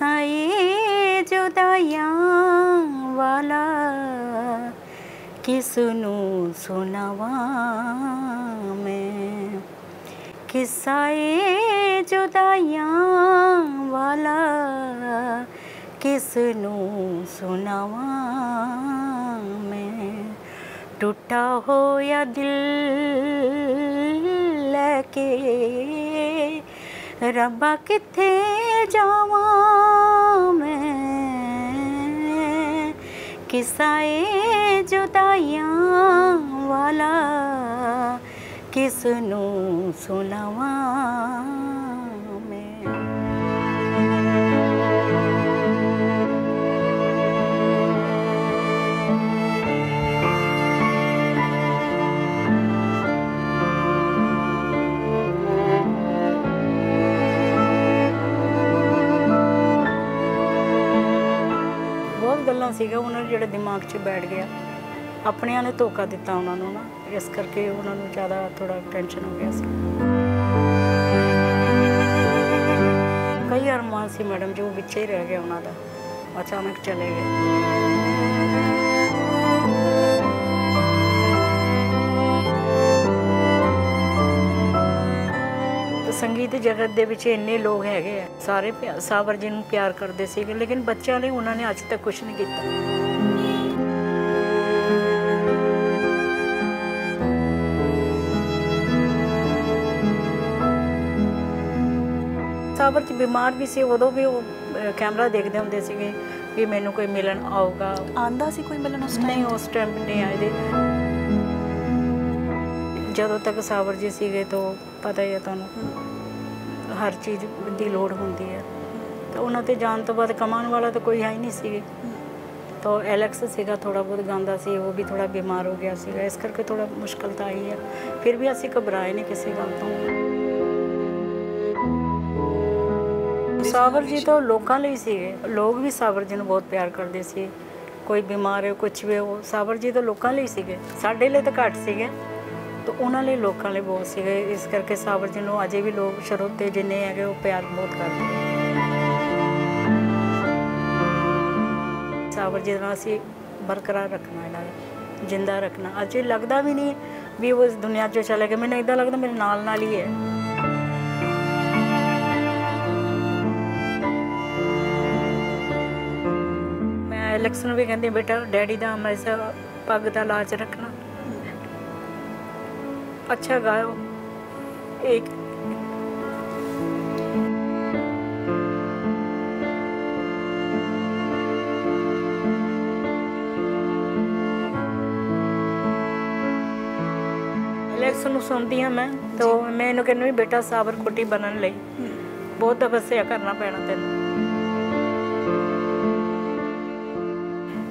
किस्सा ये जुदाइयां वाला किसनू सुनावा मैं, किस्सा ये जुदाइयां वाला किसनू सुनावा मैं। टूटा होया दिल लैके रब्बा किथे जावां मैं, किस्सा ए जुदाइयां वाला किसनू सुनावां मैं। ਗੱਲਾਂ ਸੀਗਾ ਉਹਨਾਂ ਦੇ ਜਿਹੜੇ ਦਿਮਾਗ 'ਚ ਬੈਠ ਗਿਆ, ਆਪਣਿਆਂ ਨੇ ਧੋਖਾ ਦਿੱਤਾ ਉਹਨਾਂ ਨੂੰ ਨਾ, ਇਸ ਕਰਕੇ ਉਹਨਾਂ ਨੂੰ ਜ਼ਿਆਦਾ ਥੋੜਾ ਟੈਨਸ਼ਨ ਹੋ ਗਿਆ ਸੀ। ਕਈ ਅਰਮਾਨ ਸੀ ਮੈਡਮ ਜੋ ਵਿੱਚ ਹੀ ਰਹਿ ਗਿਆ ਉਹਨਾਂ ਦਾ, ਅਚਾਨਕ ਚਲੇ ਗਏ। संगीत जगत ਦੇ ਵਿੱਚ ਇੰਨੇ ਲੋਕ ਹੈਗੇ ਆ, ਸਾਰੇ ਸਾਬਰ ਜੀ ਨੂੰ ਪਿਆਰ ਕਰਦੇ ਸੀਗੇ, ਲੇਕਿਨ ਬੱਚਿਆਂ ਨੇ ਉਹਨਾਂ ਨੇ ਅੱਜ ਤੱਕ ਕੁਝ ਨਹੀਂ ਕੀਤਾ। ਸਾਬਰ ਜੀ ਬਿਮਾਰ ਵੀ ਸੀ, ਉਦੋਂ ਵੀ ਉਹ ਕੈਮਰਾ ਦੇਖਦੇ ਹੁੰਦੇ ਸੀਗੇ ਵੀ ਮੈਨੂੰ ਕੋਈ ਮਿਲਣ ਆਊਗਾ। ਆਂਦਾ ਸੀ ਕੋਈ ਮਿਲਣ ਉਸ ਟਾਈਮ? ਨਹੀਂ, ਉਸ ਟਾਈਮ ਨਹੀਂ ਆਏ ਦੇ। ਜਦੋਂ ਤੱਕ ਸਾਬਰ ਜੀ ਸੀਗੇ ਤਾਂ ਪਤਾ ਹੀ ਹੈ ਤੁਹਾਨੂੰ, ਹਰ ਚੀਜ਼ ਦੀ ਲੋੜ ਹੁੰਦੀ ਹੈ, ਤਾਂ ਉਹਨਾਂ 'ਤੇ ਜਾਣ ਤੋਂ ਬਾਅਦ ਕਮਾਉਣ ਵਾਲਾ ਤਾਂ ਕੋਈ ਹੈ ਹੀ ਨਹੀਂ ਸੀਗੇ। ਤਾਂ ਐਲੈਕਸ ਸੀਗਾ, ਥੋੜ੍ਹਾ ਬਹੁਤ ਗਾਉਂਦਾ ਸੀ, ਉਹ ਵੀ ਥੋੜ੍ਹਾ ਬਿਮਾਰ ਹੋ ਗਿਆ ਸੀਗਾ, ਇਸ ਕਰਕੇ ਥੋੜ੍ਹਾ ਮੁਸ਼ਕਿਲ ਤਾਂ ਆਈ ਹੈ। ਫਿਰ ਵੀ ਅਸੀਂ ਘਬਰਾਏ ਨਹੀਂ ਕਿਸੇ ਗੱਲ ਤੋਂ। ਸਾਬਰ ਜੀ ਤਾਂ ਲੋਕਾਂ ਲਈ ਸੀਗੇ, ਲੋਕ ਵੀ ਸਾਬਰ ਜੀ ਨੂੰ ਬਹੁਤ ਪਿਆਰ ਕਰਦੇ ਸੀ। ਕੋਈ ਬਿਮਾਰ ਹੈ, ਕੁਛ ਵੀ, ਉਹ ਸਾਬਰ ਜੀ ਤਾਂ ਲੋਕਾਂ ਲਈ ਸੀਗੇ, ਸਾਡੇ ਲਈ ਤਾਂ ਘੱਟ ਸੀਗੇ, ਤਾਂ ਉਹਨਾਂ ਲਈ ਲੋਕਾਂ ਲਈ ਬਹੁਤ ਸੀਗੇ। ਇਸ ਕਰਕੇ ਸਾਬਰ ਜੀ ਨੂੰ ਅਜੇ ਵੀ ਲੋਕ ਸ਼ਰੋਤੇ ਜਿੰਨੇ ਹੈਗੇ ਉਹ ਪਿਆਰ ਬਹੁਤ ਕਰਦੇ। ਸਾਬਰ ਜੀ ਦਾ ਅਸੀਂ ਬਰਕਰਾਰ ਰੱਖਣਾ, ਇਹਨਾਂ ਨੂੰ ਜਿੰਦਾ ਰੱਖਣਾ। ਅਜੇ ਲੱਗਦਾ ਵੀ ਨਹੀਂ ਵੀ ਉਹ ਇਸ ਦੁਨੀਆ 'ਚੋਂ ਚਲੇ ਗਏ, ਮੈਨੂੰ ਇੱਦਾਂ ਲੱਗਦਾ ਮੇਰੇ ਨਾਲ ਨਾਲ ਹੀ ਹੈ। ਮੈਂ ਐਲੈਕਸ ਨੂੰ ਵੀ ਕਹਿੰਦੀ ਬੇਟਾ ਡੈਡੀ ਦਾ ਹਮੇਸ਼ਾ ਪੱਗ ਦਾ ਲਾਜ ਰੱਖਣਾ, अच्छा गाओ। एक एलेक्स ਨੂੰ ਸੁਣਦੀ ਹਾਂ ਮੈਂ, ਤਾਂ ਮੈਂ ਇਹਨੂੰ ਕਹਿੰਦੀ ਵੀ ਬੇਟਾ ਸਾਬਰਕੋਟੀ ਬਣਨ ਲਈ ਬਹੁਤ ਤਪੱਸਿਆ ਕਰਨਾ ਪੈਣਾ ਤੈਨੂੰ।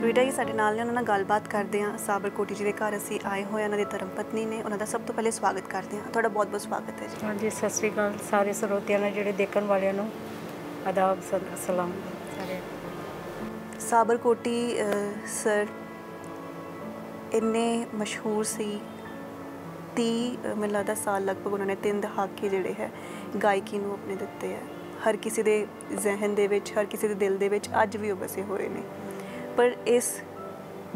ਬੇਟਾ ਜੀ ਸਾਡੇ ਨਾਲ ਨੇ, ਉਹਨਾਂ ਨਾਲ ਗੱਲਬਾਤ ਕਰਦੇ ਹਾਂ। ਸਾਬਰਕੋਟੀ ਜੀ ਦੇ ਘਰ ਅਸੀਂ ਆਏ ਹੋਏ, ਉਹਨਾਂ ਦੀ ਧਰਮ ਪਤਨੀ ਨੇ, ਉਹਨਾਂ ਦਾ ਸਭ ਤੋਂ ਪਹਿਲੇ ਸਵਾਗਤ ਕਰਦੇ ਹਾਂ। ਤੁਹਾਡਾ ਬਹੁਤ ਬਹੁਤ ਸਵਾਗਤ ਹੈ ਜੀ। ਹਾਂਜੀ, ਸਤਿ ਸ਼੍ਰੀ ਅਕਾਲ ਸਾਰੇ ਸਰੋਤਿਆਂ ਨੂੰ, ਜਿਹੜੇ ਦੇਖਣ ਵਾਲਿਆਂ ਨੂੰ ਆਦਾਬ ਸਲਾਮ ਸਾਰੇ। ਸਾਬਰਕੋਟੀ ਸਰ ਇੰਨੇ ਮਸ਼ਹੂਰ ਸੀ, 30 ਮੈਨੂੰ ਲੱਗਦਾ ਸਾਲ ਲਗਭਗ ਉਹਨਾਂ ਨੇ 3 ਦਹਾਕੇ ਜਿਹੜੇ ਹੈ ਗਾਇਕੀ ਨੂੰ ਆਪਣੇ ਦਿੱਤੇ ਹੈ। ਹਰ ਕਿਸੇ ਦੇ ਜ਼ਿਹਨ ਦੇ ਵਿੱਚ, ਹਰ ਕਿਸੇ ਦੇ ਦਿਲ ਦੇ ਵਿੱਚ ਅੱਜ ਵੀ ਉਹ ਵਸੇ ਹੋਏ ਨੇ। ਪਰ ਇਸ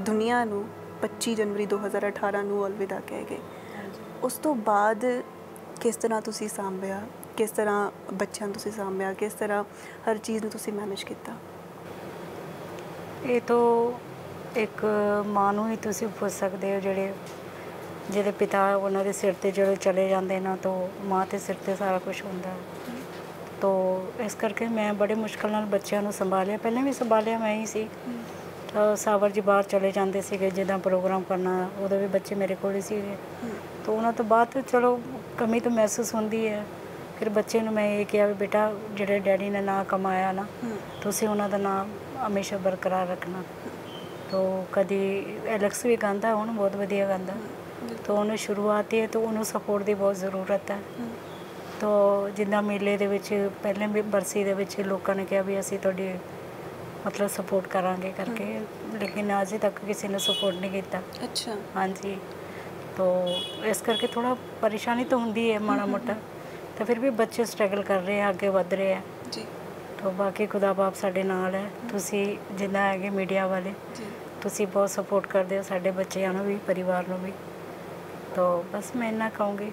ਦੁਨੀਆ ਨੂੰ 25 ਜਨਵਰੀ 2018 ਨੂੰ ਅਲਵਿਦਾ ਕਹਿ ਗਏ। ਉਸ ਤੋਂ ਬਾਅਦ ਕਿਸ ਤਰ੍ਹਾਂ ਤੁਸੀਂ ਸਾਂਭਿਆ, ਕਿਸ ਤਰ੍ਹਾਂ ਬੱਚਿਆਂ ਨੂੰ ਤੁਸੀਂ ਸਾਂਭਿਆ, ਕਿਸ ਤਰ੍ਹਾਂ ਹਰ ਚੀਜ਼ ਨੂੰ ਤੁਸੀਂ ਮੈਨੇਜ ਕੀਤਾ? ਇਹ ਤਾਂ ਇੱਕ ਮਾਂ ਨੂੰ ਹੀ ਤੁਸੀਂ ਪੁੱਛ ਸਕਦੇ ਹੋ, ਜਿਹਦੇ ਪਿਤਾ ਉਹਨਾਂ ਦੇ ਸਿਰ 'ਤੇ ਜਦੋਂ ਚਲੇ ਜਾਂਦੇ ਨਾ, ਤਾਂ ਮਾਂ ਦੇ ਸਿਰ 'ਤੇ ਸਾਰਾ ਕੁਛ ਹੁੰਦਾ। ਤਾਂ ਇਸ ਕਰਕੇ ਮੈਂ ਬੜੇ ਮੁਸ਼ਕਿਲ ਨਾਲ ਬੱਚਿਆਂ ਨੂੰ ਸੰਭਾਲਿਆ, ਪਹਿਲਾਂ ਵੀ ਸੰਭਾਲਿਆ ਮੈਂ ਹੀ ਸੀ। ਸਾਬਰ ਜੀ ਬਾਹਰ ਚਲੇ ਜਾਂਦੇ ਸੀਗੇ, ਜਿੱਦਾਂ ਪ੍ਰੋਗਰਾਮ ਕਰਨਾ, ਉਦੋਂ ਵੀ ਬੱਚੇ ਮੇਰੇ ਕੋਲ ਹੀ ਸੀਗੇ। ਤਾਂ ਉਹਨਾਂ ਤੋਂ ਬਾਅਦ ਚਲੋ ਕਮੀ ਤਾਂ ਮਹਿਸੂਸ ਹੁੰਦੀ ਹੈ। ਫਿਰ ਬੱਚੇ ਨੂੰ ਮੈਂ ਇਹ ਕਿਹਾ ਵੀ ਬੇਟਾ ਜਿਹੜੇ ਡੈਡੀ ਨੇ ਨਾਂ ਕਮਾਇਆ ਨਾ, ਤੁਸੀਂ ਉਹਨਾਂ ਦਾ ਨਾਮ ਹਮੇਸ਼ਾ ਬਰਕਰਾਰ ਰੱਖਣਾ। ਤਾਂ ਕਦੀ ਐਲੈਕਸ ਵੀ ਗਾਉਂਦਾ, ਹੁਣ ਬਹੁਤ ਵਧੀਆ ਗਾਉਂਦਾ, ਤਾਂ ਉਹਨੂੰ ਸ਼ੁਰੂਆਤ ਹੀ ਹੈ, ਤਾਂ ਉਹਨੂੰ ਸਪੋਰਟ ਦੀ ਬਹੁਤ ਜ਼ਰੂਰਤ ਹੈ। ਤਾਂ ਜਿੱਦਾਂ ਮੇਲੇ ਦੇ ਵਿੱਚ ਪਹਿਲੇ ਵੀ ਬਰਸੀ ਦੇ ਵਿੱਚ ਲੋਕਾਂ ਨੇ ਕਿਹਾ ਵੀ ਅਸੀਂ ਤੁਹਾਡੀ ਮਤਲਬ ਸਪੋਰਟ ਕਰਾਂਗੇ ਕਰਕੇ, ਲੇਕਿਨ ਅਜੇ ਤੱਕ ਕਿਸੇ ਨੇ ਸਪੋਰਟ ਨਹੀਂ ਕੀਤਾ। ਅੱਛਾ। ਹਾਂਜੀ, ਤਾਂ ਇਸ ਕਰਕੇ ਥੋੜ੍ਹਾ ਪਰੇਸ਼ਾਨੀ ਤਾਂ ਹੁੰਦੀ ਹੈ ਮਾੜਾ ਮੋਟਾ, ਤਾਂ ਫਿਰ ਵੀ ਬੱਚੇ ਸਟਰਗਲ ਕਰ ਰਹੇ ਆ, ਅੱਗੇ ਵੱਧ ਰਹੇ ਆ। ਜੀ। ਤੋ ਬਾਕੀ ਖੁਦਾ ਬਾਪ ਸਾਡੇ ਨਾਲ ਹੈ। ਤੁਸੀਂ ਜਿੰਨਾ ਹੈਗੇ ਮੀਡੀਆ ਵਾਲੇ, ਜੀ ਤੁਸੀਂ ਬਹੁਤ ਸਪੋਰਟ ਕਰਦੇ ਹੋ ਸਾਡੇ ਬੱਚਿਆਂ ਨੂੰ ਵੀ, ਪਰਿਵਾਰ ਨੂੰ ਵੀ। ਤੋ ਬਸ ਮੈਂ ਇੰਨਾ ਕਹੂੰਗੀ।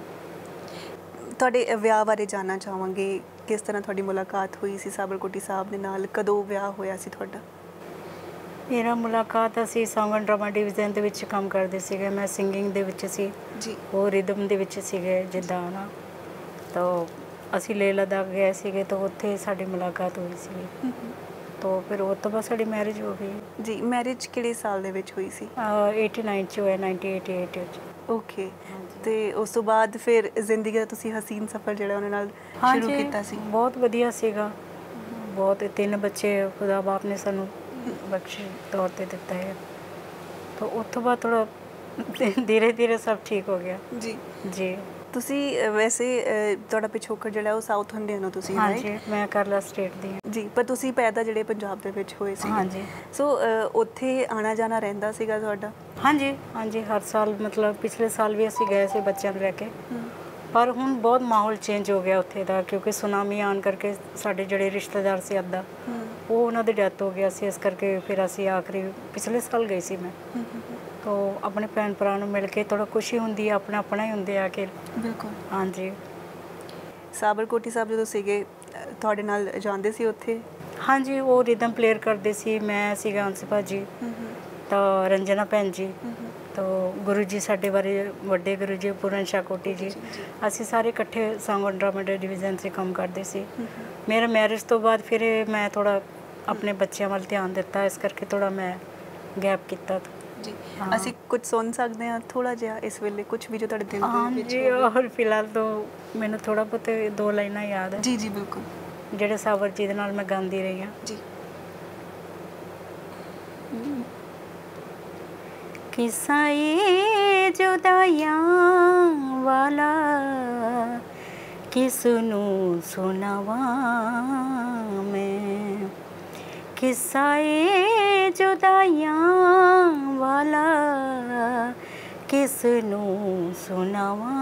ਤੁਹਾਡੇ ਵਿਆਹ ਬਾਰੇ ਜਾਣਨਾ ਚਾਹਾਂਗੇ, ਕਿਸ ਤਰ੍ਹਾਂ ਤੁਹਾਡੀ ਮੁਲਾਕਾਤ ਹੋਈ ਸੀ ਸਾਬਰ ਕੋਟੀ ਸਾਹਿਬ ਦੇ ਨਾਲ, ਕਦੋਂ ਵਿਆਹ ਹੋਇਆ ਸੀ ਤੁਹਾਡਾ? ਮੇਰਾ ਮੁਲਾਕਾਤ, ਅਸੀਂ ਸੌਂਗ ਐਂਡ ਡਰਾਮਾ ਡਿਵੀਜ਼ਨ ਦੇ ਵਿੱਚ ਕੰਮ ਕਰਦੇ ਸੀਗੇ। ਮੈਂ ਸਿੰਗਿੰਗ ਦੇ ਵਿੱਚ ਸੀ, ਜੀ ਉਹ ਰਿਦਮ ਦੇ ਵਿੱਚ ਸੀਗੇ ਜਿੱਦਾਂ ਨਾ। ਤਾਂ ਅਸੀਂ ਲੇਹ ਲਦਾਖ ਗਏ ਸੀਗੇ, ਤਾਂ ਉੱਥੇ ਸਾਡੀ ਮੁਲਾਕਾਤ ਹੋਈ ਸੀ। ਤਾਂ ਫਿਰ ਉਹ ਤੋਂ ਬਾਅਦ ਸਾਡੀ ਮੈਰਿਜ ਹੋ ਗਈ। ਜੀ ਮੈਰਿਜ ਕਿਹੜੇ ਸਾਲ ਦੇ ਵਿੱਚ ਹੋਈ ਸੀ? 89 ਚ ਹੋਇਆ, 1988 ਚ। ਓਕੇ। ਤੇ ਉਸ ਤੋਂ ਬਾਅਦ ਫਿਰ ਜ਼ਿੰਦਗੀ ਦਾ ਤੁਸੀਂ ਹਸੀਨ ਸਫ਼ਰ ਜਿਹੜਾ ਉਹਨਾਂ ਨਾਲ ਸ਼ੁਰੂ ਕੀਤਾ ਸੀ? ਬਹੁਤ ਵਧੀਆ ਸੀਗਾ। ਬਹੁਤ 3 ਬੱਚੇ ਖੁਦਾ ਬਾਪ ਨੇ ਸਾਨੂੰ ਬਖਸ਼ੀ ਤੌਰ ਤੇ ਦਿੱਤਾ ਹੈ। ਤਾਂ ਉਸ ਤੋਂ ਬਾਅਦ ਥੋੜਾ ਧੀਰੇ ਧੀਰੇ ਸਭ ਠੀਕ ਹੋ ਗਿਆ। ਜੀ ਜੀ। ਤੁਸੀਂ ਵੈਸੇ ਤੁਹਾਡਾ ਪਿਛੋਕੜ ਜਿਹੜਾ ਉਹ ਸਾਊਥ ਇੰਡੀਅਨ ਹੋ ਤੁਸੀਂ, ਹਾਂਜੀ, ਮੈਂ ਕੇਰਲਾ ਸਟੇਟ ਦੀ ਹਾਂ ਜੀ, ਪਰ ਤੁਸੀਂ ਪੈਦਾ ਜਿਹੜੇ ਪੰਜਾਬ ਦੇ ਵਿੱਚ ਹੋਏ ਸੀ। ਹਾਂਜੀ। ਸੋ ਉੱਥੇ ਆਣਾ ਜਾਣਾ ਰਹਿੰਦਾ ਸੀਗਾ ਤੁਹਾਡਾ? ਹਾਂਜੀ ਹਾਂਜੀ, ਹਰ ਸਾਲ, ਮਤਲਬ ਪਿਛਲੇ ਸਾਲ ਵੀ ਅਸੀਂ ਗਏ ਸੀ ਬੱਚਿਆਂ ਨੂੰ ਲੈ ਕੇ। ਪਰ ਹੁਣ ਬਹੁਤ ਮਾਹੌਲ ਚੇਂਜ ਹੋ ਗਿਆ ਉੱਥੇ ਦਾ, ਕਿਉਂਕਿ ਸੁਨਾਮੀ ਆਉਣ ਕਰਕੇ ਸਾਡੇ ਜਿਹੜੇ ਰਿਸ਼ਤੇਦਾਰ ਸੀ ਅੱਧਾ, ਉਹ ਉਹਨਾਂ ਦੀ ਡੈਥ ਹੋ ਗਿਆ ਸੀ। ਇਸ ਕਰਕੇ ਫਿਰ ਅਸੀਂ ਆਖਰੀ ਪਿਛਲੇ ਸਾਲ ਗਈ ਸੀ ਮੈਂ। ਤੋ ਆਪਣੇ ਭੈਣ ਭਰਾ ਨੂੰ ਮਿਲ ਕੇ ਥੋੜਾ ਖੁਸ਼ੀ ਹੁੰਦੀ ਹੈ, ਆਪਣਾ ਆਪਣਾ ਹੀ ਹੁੰਦੇ ਆ ਕਿ। ਬਿਲਕੁਲ। ਹਾਂਜੀ। ਸਾਬਰ ਕੋਟੀ ਸਾਹਿਬ ਜਦੋਂ ਸੀਗੇ ਤੁਹਾਡੇ ਨਾਲ ਜਾਂਦੇ ਸੀ ਉੱਥੇ? ਹਾਂਜੀ, ਉਹ ਰਿਦਮ ਪਲੇਅਰ ਕਰਦੇ ਸੀ। ਮੈਂ ਸੀਗਾ ਅੰਸ਼ ਭਾਜੀ, ਤਾਂ ਰੰਜਨਾ ਭੈਣ ਜੀ, ਤਾਂ ਗੁਰੂ ਜੀ ਸਾਡੇ ਬਾਰੇ ਵੱਡੇ ਗੁਰੂ ਜੀ ਪੂਰਨ ਸ਼ਾਹ ਕੋਟੀ ਜੀ, ਅਸੀਂ ਸਾਰੇ ਇਕੱਠੇ ਸੌਂਗ ਐਂਡ ਡਰਾਮਾ ਡਿਵੀਜ਼ਨ 'ਚ ਕੰਮ ਕਰਦੇ ਸੀ। ਮੇਰਾ ਮੈਰਿਜ ਤੋਂ ਬਾਅਦ ਫਿਰ ਮੈਂ ਥੋੜਾ ਆਪਣੇ ਬੱਚਿਆਂ ਵੱਲ ਧਿਆਨ ਦਿੱਤਾ, ਇਸ ਕਰਕੇ ਥੋੜਾ ਮੈਂ ਗੈਪ ਕੀਤਾ। ਜੀ, ਅਸੀਂ ਕੁਝ ਸੁਣ ਸਕਦੇ ਹਾਂ ਥੋੜਾ ਜਿਹਾ ਇਸ ਵੇਲੇ, ਕੁਝ ਵੀ ਜੋ ਤੁਹਾਡੇ ਦਿਲ ਦੇ ਵਿੱਚ ਹਾਂਜੀ, ਔਰ ਫਿਲਹਾਲ ਤਾਂ ਮੈਨੂੰ ਥੋੜਾ ਬਹੁਤ 2 ਲਾਈਨਾਂ ਯਾਦ ਹੈ। ਜੀ ਜੀ ਬਿਲਕੁਲ। ਜਿਹੜੇ ਸਾਬਰ ਜੀ ਦੇ ਨਾਲ ਮੈਂ ਗਾਉਂਦੀ ਰਹੀ ਹਾਂ। ਜੀ। किस्सा ये जुदाइयां वाला किसनू सुनावा मैं, किस्सा ये जुदाइयां वाला किसनू सुनावा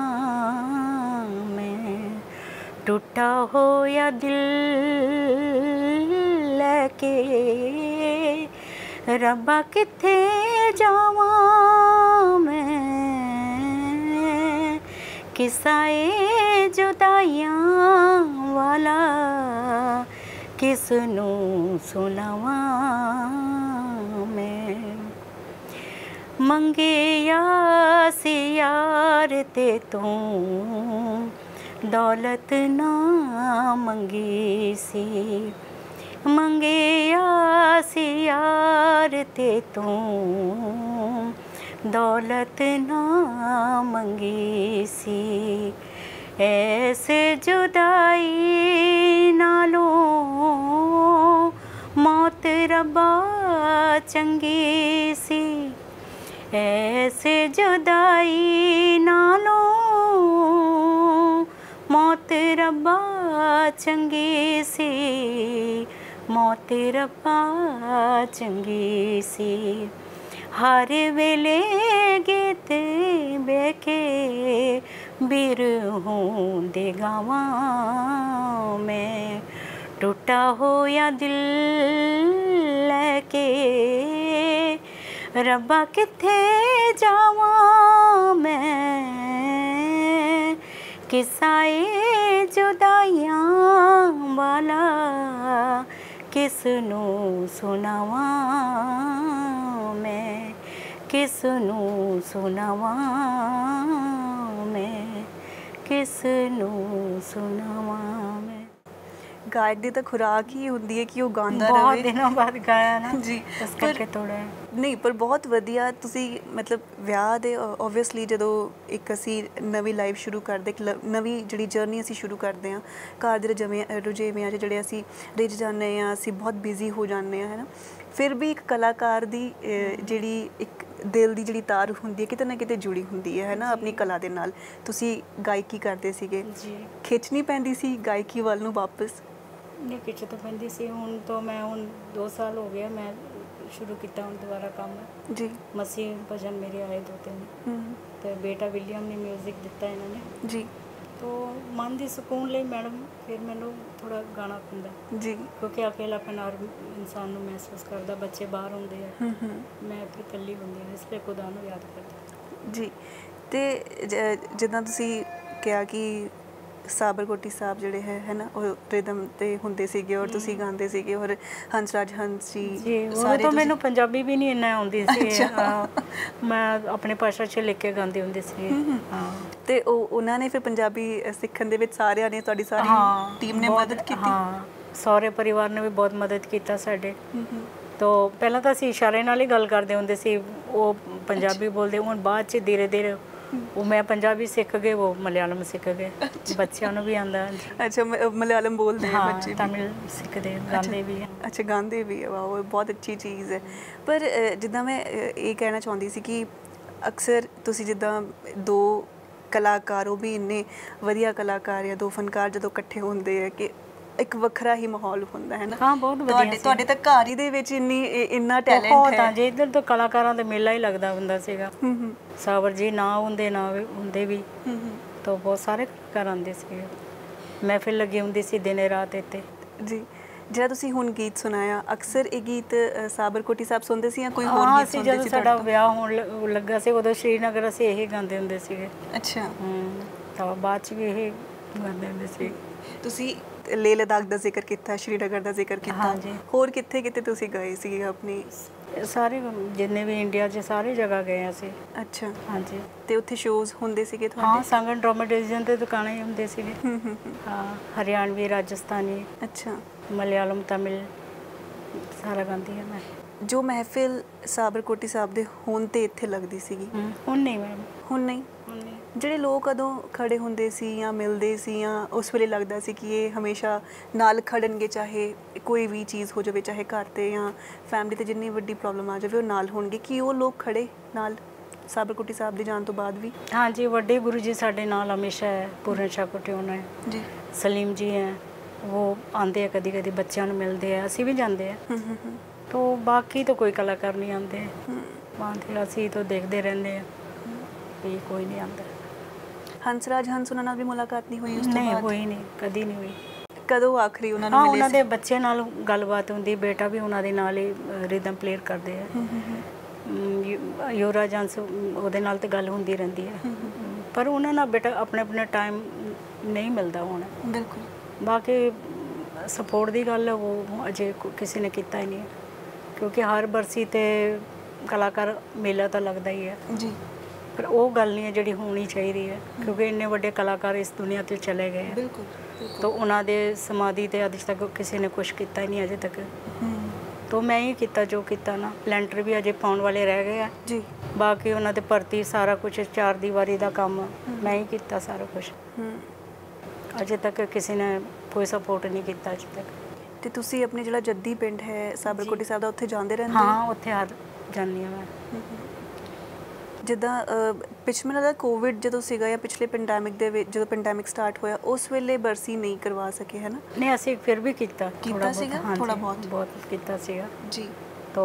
मैं, टूटा होया दिल लेके रब्बा किथे जावां मैं, किस्सा ए जुदाइयां वाला किसनू सुनावा मैं, मंगे यासी यार ते तू दौलत ना मंगी सी, मंगे आसी यार ते तू दौलत ना मंगी सी, ऐसे जुदाई नालों मौत रब्बा चंगी सी, ऐसे जुदाई नालों मौत रब्बा चंगी सी, मौत रब्बा चंगी सी, हर वेले गीत बेके बिरहूं दे गावां मैं, टूटा होया दिल लेके रब्बा किथे जावां मैं, किस्सा ए जुदाइयां वाला किसनू सुनावा मैं, किसनू सुनावा मैं, किसनू सुनावा मैं। ਗਾਇਕ ਦੀ ਤਾਂ ਖੁਰਾਕ ਹੀ ਹੁੰਦੀ ਹੈ ਕਿ ਉਹ ਗਾਉਂਦਾ ਰਹੇ। ਬਹੁਤ ਦਿਨਾਂ ਬਾਅਦ ਗਾਇਆ ਨਾ ਜੀ, ਇਸ ਕਰਕੇ ਥੋੜਾ ਨਹੀਂ, ਪਰ ਬਹੁਤ ਵਧੀਆ। ਤੁਸੀਂ ਮਤਲਬ ਵਿਆਹ ਦੇ ਓਬਵੀਅਸਲੀ ਜਦੋਂ ਇੱਕ ਅਸੀਂ ਨਵੀਂ ਲਾਈਫ ਸ਼ੁਰੂ ਕਰਦੇ, ਇੱਕ ਨਵੀਂ ਜਿਹੜੀ ਜਰਨੀ ਅਸੀਂ ਸ਼ੁਰੂ ਕਰਦੇ ਹਾਂ, ਘਰ ਦੇ ਰੁਝੇਵਿਆਂ 'ਚ ਜਿਹੜੇ ਅਸੀਂ ਰਿੱਝ ਜਾਂਦੇ ਹਾਂ, ਅਸੀਂ ਬਹੁਤ ਬਿਜ਼ੀ ਹੋ ਜਾਂਦੇ ਹਾਂ, ਹੈ ਨਾ। ਫਿਰ ਵੀ ਇੱਕ ਕਲਾਕਾਰ ਦੀ ਜਿਹੜੀ ਇੱਕ ਦਿਲ ਦੀ ਜਿਹੜੀ ਤਾਰ ਹੁੰਦੀ ਹੈ ਕਿਤੇ ਨਾ ਕਿਤੇ ਜੁੜੀ ਹੁੰਦੀ ਹੈ ਨਾ ਆਪਣੀ ਕਲਾ ਦੇ ਨਾਲ। ਤੁਸੀਂ ਗਾਇਕੀ ਕਰਦੇ ਸੀਗੇ ਜੀ, ਖਿੱਚ ਨਹੀਂ ਪੈਂਦੀ ਸੀ ਗਾਇਕੀ ਵੱਲ ਨੂੰ ਵਾਪਸ? ਨਹੀਂ, ਖਿੱਚ ਤਾਂ ਪੈਂਦੀ ਸੀ। ਹੁਣ 2 ਸਾਲ ਹੋ ਗਿਆ ਮੈਂ ਸ਼ੁਰੂ ਕੀਤਾ ਹੁਣ ਦੁਬਾਰਾ ਕੰਮ। ਜੀ। ਮਸੀਹ ਭਜਨ ਮੇਰੇ ਆਏ 2-3 ਤੇ ਬੇਟਾ ਵਿਲੀਅਮ ਨੇ ਮਿਊਜ਼ਿਕ ਦਿੱਤਾ ਇਹਨਾਂ ਨੇ। ਜੀ। तो मन ਦੀ ਸਕੂਨ ਲਈ ਮੈਡਮ ਫਿਰ ਮੈਨੂੰ ਥੋੜਾ ਗਾਣਾ ਪੈਂਦਾ ਜੀ ਕਿਉਂਕਿ ਅਕੇਲਾਪਨ ਹਰ ਇਨਸਾਨ ਨੂੰ ਮਹਿਸੂਸ ਕਰਦਾ ਬੱਚੇ ਬਾਹਰ ਹੁੰਦੇ ਆ ਮੈਂ ਫਿਰ ਇਕੱਲੀ ਹੁੰਦੀ ਹਾਂ ਇਸ ਲਈ ਖੁਦਾ ਨੂੰ ਯਾਦ ਕਰਦੀ ਜੀ ਤੇ ਜਿੱਦਾਂ ਤੁਸੀਂ ਕਿਹਾ ਕਿ ਸਾਬਰਕੋਟੀ ਸਾਹਿਬ ਜਿਹੜੇ ਹੈ ਨਾ ਉਹ ਰਿਦਮ ਤੇ ਹੁੰਦੇ ਸੀਗੇ ਔਰ ਤੁਸੀਂ ਗਾਉਂਦੇ ਸੀਗੇ ਔਰ ਹੰਸਰਾਜ ਹੰਸ ਜੀ ਜੀ ਉਹ ਤਾਂ ਮੈਨੂੰ ਪੰਜਾਬੀ ਵੀ ਨਹੀਂ ਇੰਨਾ ਆਉਂਦੀ ਸੀ ਮੈਂ ਆਪਣੇ ਭਾਸ਼ਾ 'ਚ ਲਿਖ ਕੇ ਗਾਉਂਦੀ ਹੁੰਦੀ ਸੀ ਹਾਂ ਤੇ ਉਹਨਾਂ ਨੇ ਫਿਰ ਪੰਜਾਬੀ ਸਿੱਖਣ ਦੇ ਵਿੱਚ ਸਾਰਿਆਂ ਨੇ ਤੁਹਾਡੀ ਸਾਰੀ ਟੀਮ ਨੇ ਮਦਦ ਕੀਤੀ ਹਾਂ ਸਹੁਰੇ ਪਰਿਵਾਰ ਨੇ ਵੀ ਬਹੁਤ ਮਦਦ ਕੀਤਾ ਸਾਡੇ ਤੋ ਪਹਿਲਾਂ ਤਾਂ ਅਸੀਂ ਇਸ਼ਾਰੇ ਨਾਲ ਹੀ ਗੱਲ ਕਰਦੇ ਹੁੰਦੇ ਸੀ ਉਹ ਪੰਜਾਬੀ ਬੋਲਦੇ ਹੁਣ ਬਾਅਦ 'ਚ ਧੀਰੇ ਧੀਰੇ ਉਹ ਮੈਂ ਪੰਜਾਬੀ ਸਿੱਖ ਗਏ ਉਹ ਮਲਿਆਲਮ ਸਿੱਖ ਗਏ ਬੱਚਿਆਂ ਨੂੰ ਵੀ ਆਉਂਦਾ ਅੱਛਾ ਮਲਿਆਲਮ ਬੋਲਦੇ ਆ ਬੱਚੇ ਤਮਿਲ ਸਿੱਖਦੇ ਗਾਉਂਦੇ ਵੀ ਅੱਛਾ ਗਾਉਂਦੇ ਵੀ ਆ ਉਹ ਬਹੁਤ ਅੱਛੀ ਚੀਜ਼ ਹੈ ਪਰ ਜਿੱਦਾਂ ਮੈਂ ਇਹ ਕਹਿਣਾ ਚਾਹੁੰਦੀ ਸੀ ਕਿ ਅਕਸਰ ਤੁਸੀਂ ਜਿੱਦਾਂ ਦੋ ਕਲਾਕਾਰ ਉਹ ਵੀ ਇੰਨੇ ਵਧੀਆ ਕਲਾਕਾਰ ਆ ਦੋ ਫਨਕਾਰ ਜਦੋਂ ਇਕੱਠੇ ਹੁੰਦੇ ਆ ਕਿ ਇੱਕ ਵੱਖਰਾ ਹੀ ਮਾਹੌਲ ਹੁੰਦਾ ਹੈ ਨਾ ਹਾਂ ਬਹੁਤ ਵਧੀਆ ਤੁਹਾਡੇ ਤਾਂ ਘਰ ਹੀ ਦੇ ਵਿੱਚ ਇੰਨਾ ਟੈਲੈਂਟ ਬਹੁਤ ਹੈ ਜੇ ਇੱਧਰ ਤੋਂ ਕਲਾਕਾਰਾਂ ਦਾ ਮੇਲਾ ਹੀ ਲੱਗਦਾ ਹੁੰਦਾ ਸੀਗਾ ਸਾਵਰ ਜੀ ਨਾ ਹੁੰਦੇ ਵੀ ਤਾਂ ਬਹੁਤ ਸਾਰੇ ਕਲਾਕਾਰ ਆਉਂਦੇ ਸੀਗੇ ਮਹਿਫਿਲ ਲੱਗੀ ਹੁੰਦੀ ਸੀ ਦਿਨੇ ਰਾਤ ਇੱਥੇ ਜੀ ਜਿਹੜਾ ਤੁਸੀਂ ਹੁਣ ਗੀਤ ਸੁਣਾਇਆ ਅਕਸਰ ਇਹ ਗੀਤ ਸਾਬਰਕੋਟੀ ਸਾਹਿਬ ਸੁਣਦੇ ਸੀ ਜਾਂ ਕੋਈ ਹੋਰ ਗੀਤ ਸੁਣਦੇ ਸੀ ਜਦੋਂ ਸਾਡਾ ਵਿਆਹ ਹੋਣ ਲੱਗਾ ਸੀ ਉਦੋਂ ਸ਼੍ਰੀਨਗਰ ਅਸੀਂ ਇਹ ਗਾਉਂਦੇ ਹੁੰਦੇ ਸੀਗੇ ਅੱਛਾ ਤਾਂ ਬਾਅਦ 'ਚ ਵੀ ਇਹ ਗਾਉਂਦੇ ਹੁੰਦੇ ਸੀ ਤੁਸੀਂ ਲੇਹ ਲਦਾਖ ਦਾ ਜ਼ਿਕਰ ਕੀਤਾ ਸ਼੍ਰੀਨਗਰ ਦਾ ਜ਼ਿਕਰ ਕੀਤਾ ਹੋਰ ਕਿੱਥੇ ਕਿੱਥੇ ਤੁਸੀਂ ਗਏ ਸੀ ਆਪਣੀ ਸਾਰੇ ਜਿੰਨੇ ਵੀ ਇੰਡੀਆ 'ਚ ਸਾਰੇ ਜਗ੍ਹਾ ਗਏ ਅਸੀਂ ਅੱਛਾ ਹਾਂਜੀ ਤੇ ਉੱਥੇ ਸ਼ੋਜ਼ ਹੁੰਦੇ ਸੀਗੇ ਤੁਹਾਡੇ ਹਾਂ ਸੰਗਨ ਡਰਾਮਾ ਡਿਵੀਜ਼ਨ ਤੇ ਦੁਕਾਨਾਂ ਹੀ ਹੁੰਦੇ ਸੀਗੇ ਹਾਂ ਹਰਿਆਣਵੀ ਰਾਜਸਥਾਨੀ ਅੱਛਾ ਮਲਿਆਲਮ ਤਮਿਲ ਸਾਰਾ ਗਾਉਂਦੀ ਹਾਂ ਮੈਂ ਜੋ ਮਹਿਫਿਲ ਸਾਬਰਕੋਟੀ ਸਾਹਿਬ ਦੇ ਹੁਣ ਤੇ ਇੱਥੇ ਲੱਗਦੀ ਸੀਗੀ ਹੁਣ ਨਹੀਂ ਮੈਮ ਹੁਣ ਨਹੀਂ ਜਿਹੜੇ ਲੋਕ ਕਦੋਂ ਖੜੇ ਹੁੰਦੇ ਸੀ ਜਾਂ ਮਿਲਦੇ ਸੀ ਜਾਂ ਉਸ ਵੇਲੇ ਲੱਗਦਾ ਸੀ ਕਿ ਇਹ ਹਮੇਸ਼ਾ ਨਾਲ ਖੜਨਗੇ ਚਾਹੇ ਕੋਈ ਵੀ ਚੀਜ਼ ਹੋ ਜਾਵੇ ਚਾਹੇ ਘਰ 'ਤੇ ਜਾਂ ਫੈਮਿਲੀ 'ਤੇ ਜਿੰਨੀ ਵੱਡੀ ਪ੍ਰੋਬਲਮ ਆ ਜਾਵੇ ਉਹ ਨਾਲ ਹੋਣਗੇ ਕਿ ਉਹ ਲੋਕ ਖੜੇ ਨਾਲ ਸਾਬਰਕੋਟੀ ਸਾਹਿਬ ਦੇ ਜਾਣ ਤੋਂ ਬਾਅਦ ਵੀ ਹਾਂਜੀ ਵੱਡੇ ਗੁਰੂ ਜੀ ਸਾਡੇ ਨਾਲ ਹਮੇਸ਼ਾ ਹੈ ਪੂਰਨ ਸ਼ਾਹ ਕੋਟੇ ਉਹਨਾਂ ਹੈ ਜੀ ਸਲੀਮ ਜੀ ਹੈ ਉਹ ਆਉਂਦੇ ਆ ਕਦੀ ਕਦੀ ਬੱਚਿਆਂ ਨੂੰ ਮਿਲਦੇ ਆ ਅਸੀਂ ਵੀ ਜਾਂਦੇ ਆ ਤੋ ਬਾਕੀ ਤਾਂ ਕੋਈ ਕਲਾਕਾਰ ਨਹੀਂ ਆਉਂਦੇ ਬਾਕੀ ਅਸੀਂ ਤਾਂ ਦੇਖਦੇ ਰਹਿੰਦੇ ਆ ਵੀ ਕੋਈ ਨਹੀਂ ਆਉਂਦਾ ਹੰਸਰਾਜ ਹੰਸ ਉਹਨਾਂ ਨਾਲ ਵੀ ਮੁਲਾਕਾਤ ਨਹੀਂ ਹੋਈ ਉਸ ਤੋਂ ਬਾਅਦ ਨਹੀਂ ਹੋਈ ਨਹੀਂ ਕਦੀ ਨਹੀਂ ਹੋਈ ਕਦੋਂ ਆਖਰੀ ਉਹਨਾਂ ਨੂੰ ਮਿਲੇ ਉਹਨਾਂ ਦੇ ਬੱਚੇ ਨਾਲ ਗੱਲਬਾਤ ਹੁੰਦੀ ਬੇਟਾ ਵੀ ਉਹਨਾਂ ਦੇ ਨਾਲ ਹੀ ਰਿਦਮ ਪਲੇਅਰ ਕਰਦੇ ਆ ਯੁਵਰਾਜ ਹੰਸ ਉਹਦੇ ਨਾਲ ਤੇ ਗੱਲ ਹੁੰਦੀ ਰਹਿੰਦੀ ਹੈ ਪਰ ਉਹਨਾਂ ਨਾਲ ਬੇਟਾ ਆਪਣੇ ਟਾਈਮ ਨਹੀਂ ਮਿਲਦਾ ਹੁਣ ਬਿਲਕੁਲ ਬਾਕੀ ਸਪੋਰਟ ਦੀ ਗੱਲ ਉਹ ਅਜੇ ਕਿਸੇ ਨੇ ਕੀਤਾ ਹੀ ਨਹੀਂ ਕਿਉਂਕਿ ਹਰ ਬਰਸੀ ਤੇ ਕਲਾਕਾਰ ਮੇਲਾ ਤਾਂ ਲੱਗਦਾ ਹੀ ਹੈ ਜੀ ਪਰ ਉਹ ਗੱਲ ਨਹੀਂ ਹੈ ਜਿਹੜੀ ਹੋਣੀ ਚਾਹੀਦੀ ਹੈ ਕਿਉਂਕਿ ਇੰਨੇ ਵੱਡੇ ਕਲਾਕਾਰ ਇਸ ਦੁਨੀਆ ਤੋਂ ਚਲੇ ਗਏ ਬਿਲਕੁਲ ਤਾਂ ਉਹਨਾਂ ਦੇ ਸਮਾਧੀ ਤੇ ਅੱਜ ਤੱਕ ਕਿਸੇ ਨੇ ਕੁਝ ਕੀਤਾ ਹੀ ਨਹੀਂ ਅਜੇ ਤੱਕ ਤਾਂ ਮੈਂ ਹੀ ਕੀਤਾ ਜੋ ਕੀਤਾ ਨਾ ਲੈਂਟਰ ਵੀ ਅਜੇ ਪਾਉਣ ਵਾਲੇ ਰਹਿ ਗਏ ਆ ਜੀ ਬਾਕੀ ਉਹਨਾਂ ਦੇ ਭਰਤੀ ਸਾਰਾ ਕੁਝ ਚਾਰ ਦੀਵਾਰੀ ਦਾ ਕੰਮ ਮੈਂ ਹੀ ਕੀਤਾ ਸਾਰਾ ਕੁਝ ਅਜੇ ਤੱਕ ਕਿਸੇ ਨੇ ਕੋਈ ਸਪੋਰਟ ਨਹੀਂ ਕੀਤਾ ਅਜੇ ਤੱਕ ਤੇ ਤੁਸੀਂ ਆਪਣੇ ਜਿਹੜਾ ਜੱਦੀ ਪਿੰਡ ਹੈ ਸਾਬਰਕੋਟੀ ਸਾਹਿਬ ਦਾ ਉੱਥੇ ਜਾਂਦੇ ਰਹਿੰਦੇ ਹਾਂ ਉੱਥੇ ਆ ਜਾਂਦੀ ਹਾਂ ਮੈਂ ਜਿੱਦਾਂ ਪਿਛਲੇ ਦਾ ਕੋਵਿਡ ਜਦੋਂ ਸੀਗਾ ਜਾਂ ਪਿਛਲੇ ਪੈਂਡੈਮਿਕ ਦੇ ਵਿੱਚ ਜਦੋਂ ਪੈਂਡੈਮਿਕ ਸਟਾਰਟ ਹੋਇਆ ਉਸ ਵੇਲੇ ਬਰਸੀ ਨਹੀਂ ਕਰਵਾ ਸਕੇ ਹੈ ਨਾ ਨਹੀਂ ਅਸੀਂ ਫਿਰ ਵੀ ਕੀਤਾ ਸੀਗਾ ਥੋੜਾ ਬਹੁਤ ਕੀਤਾ ਸੀਗਾ ਜੀ तो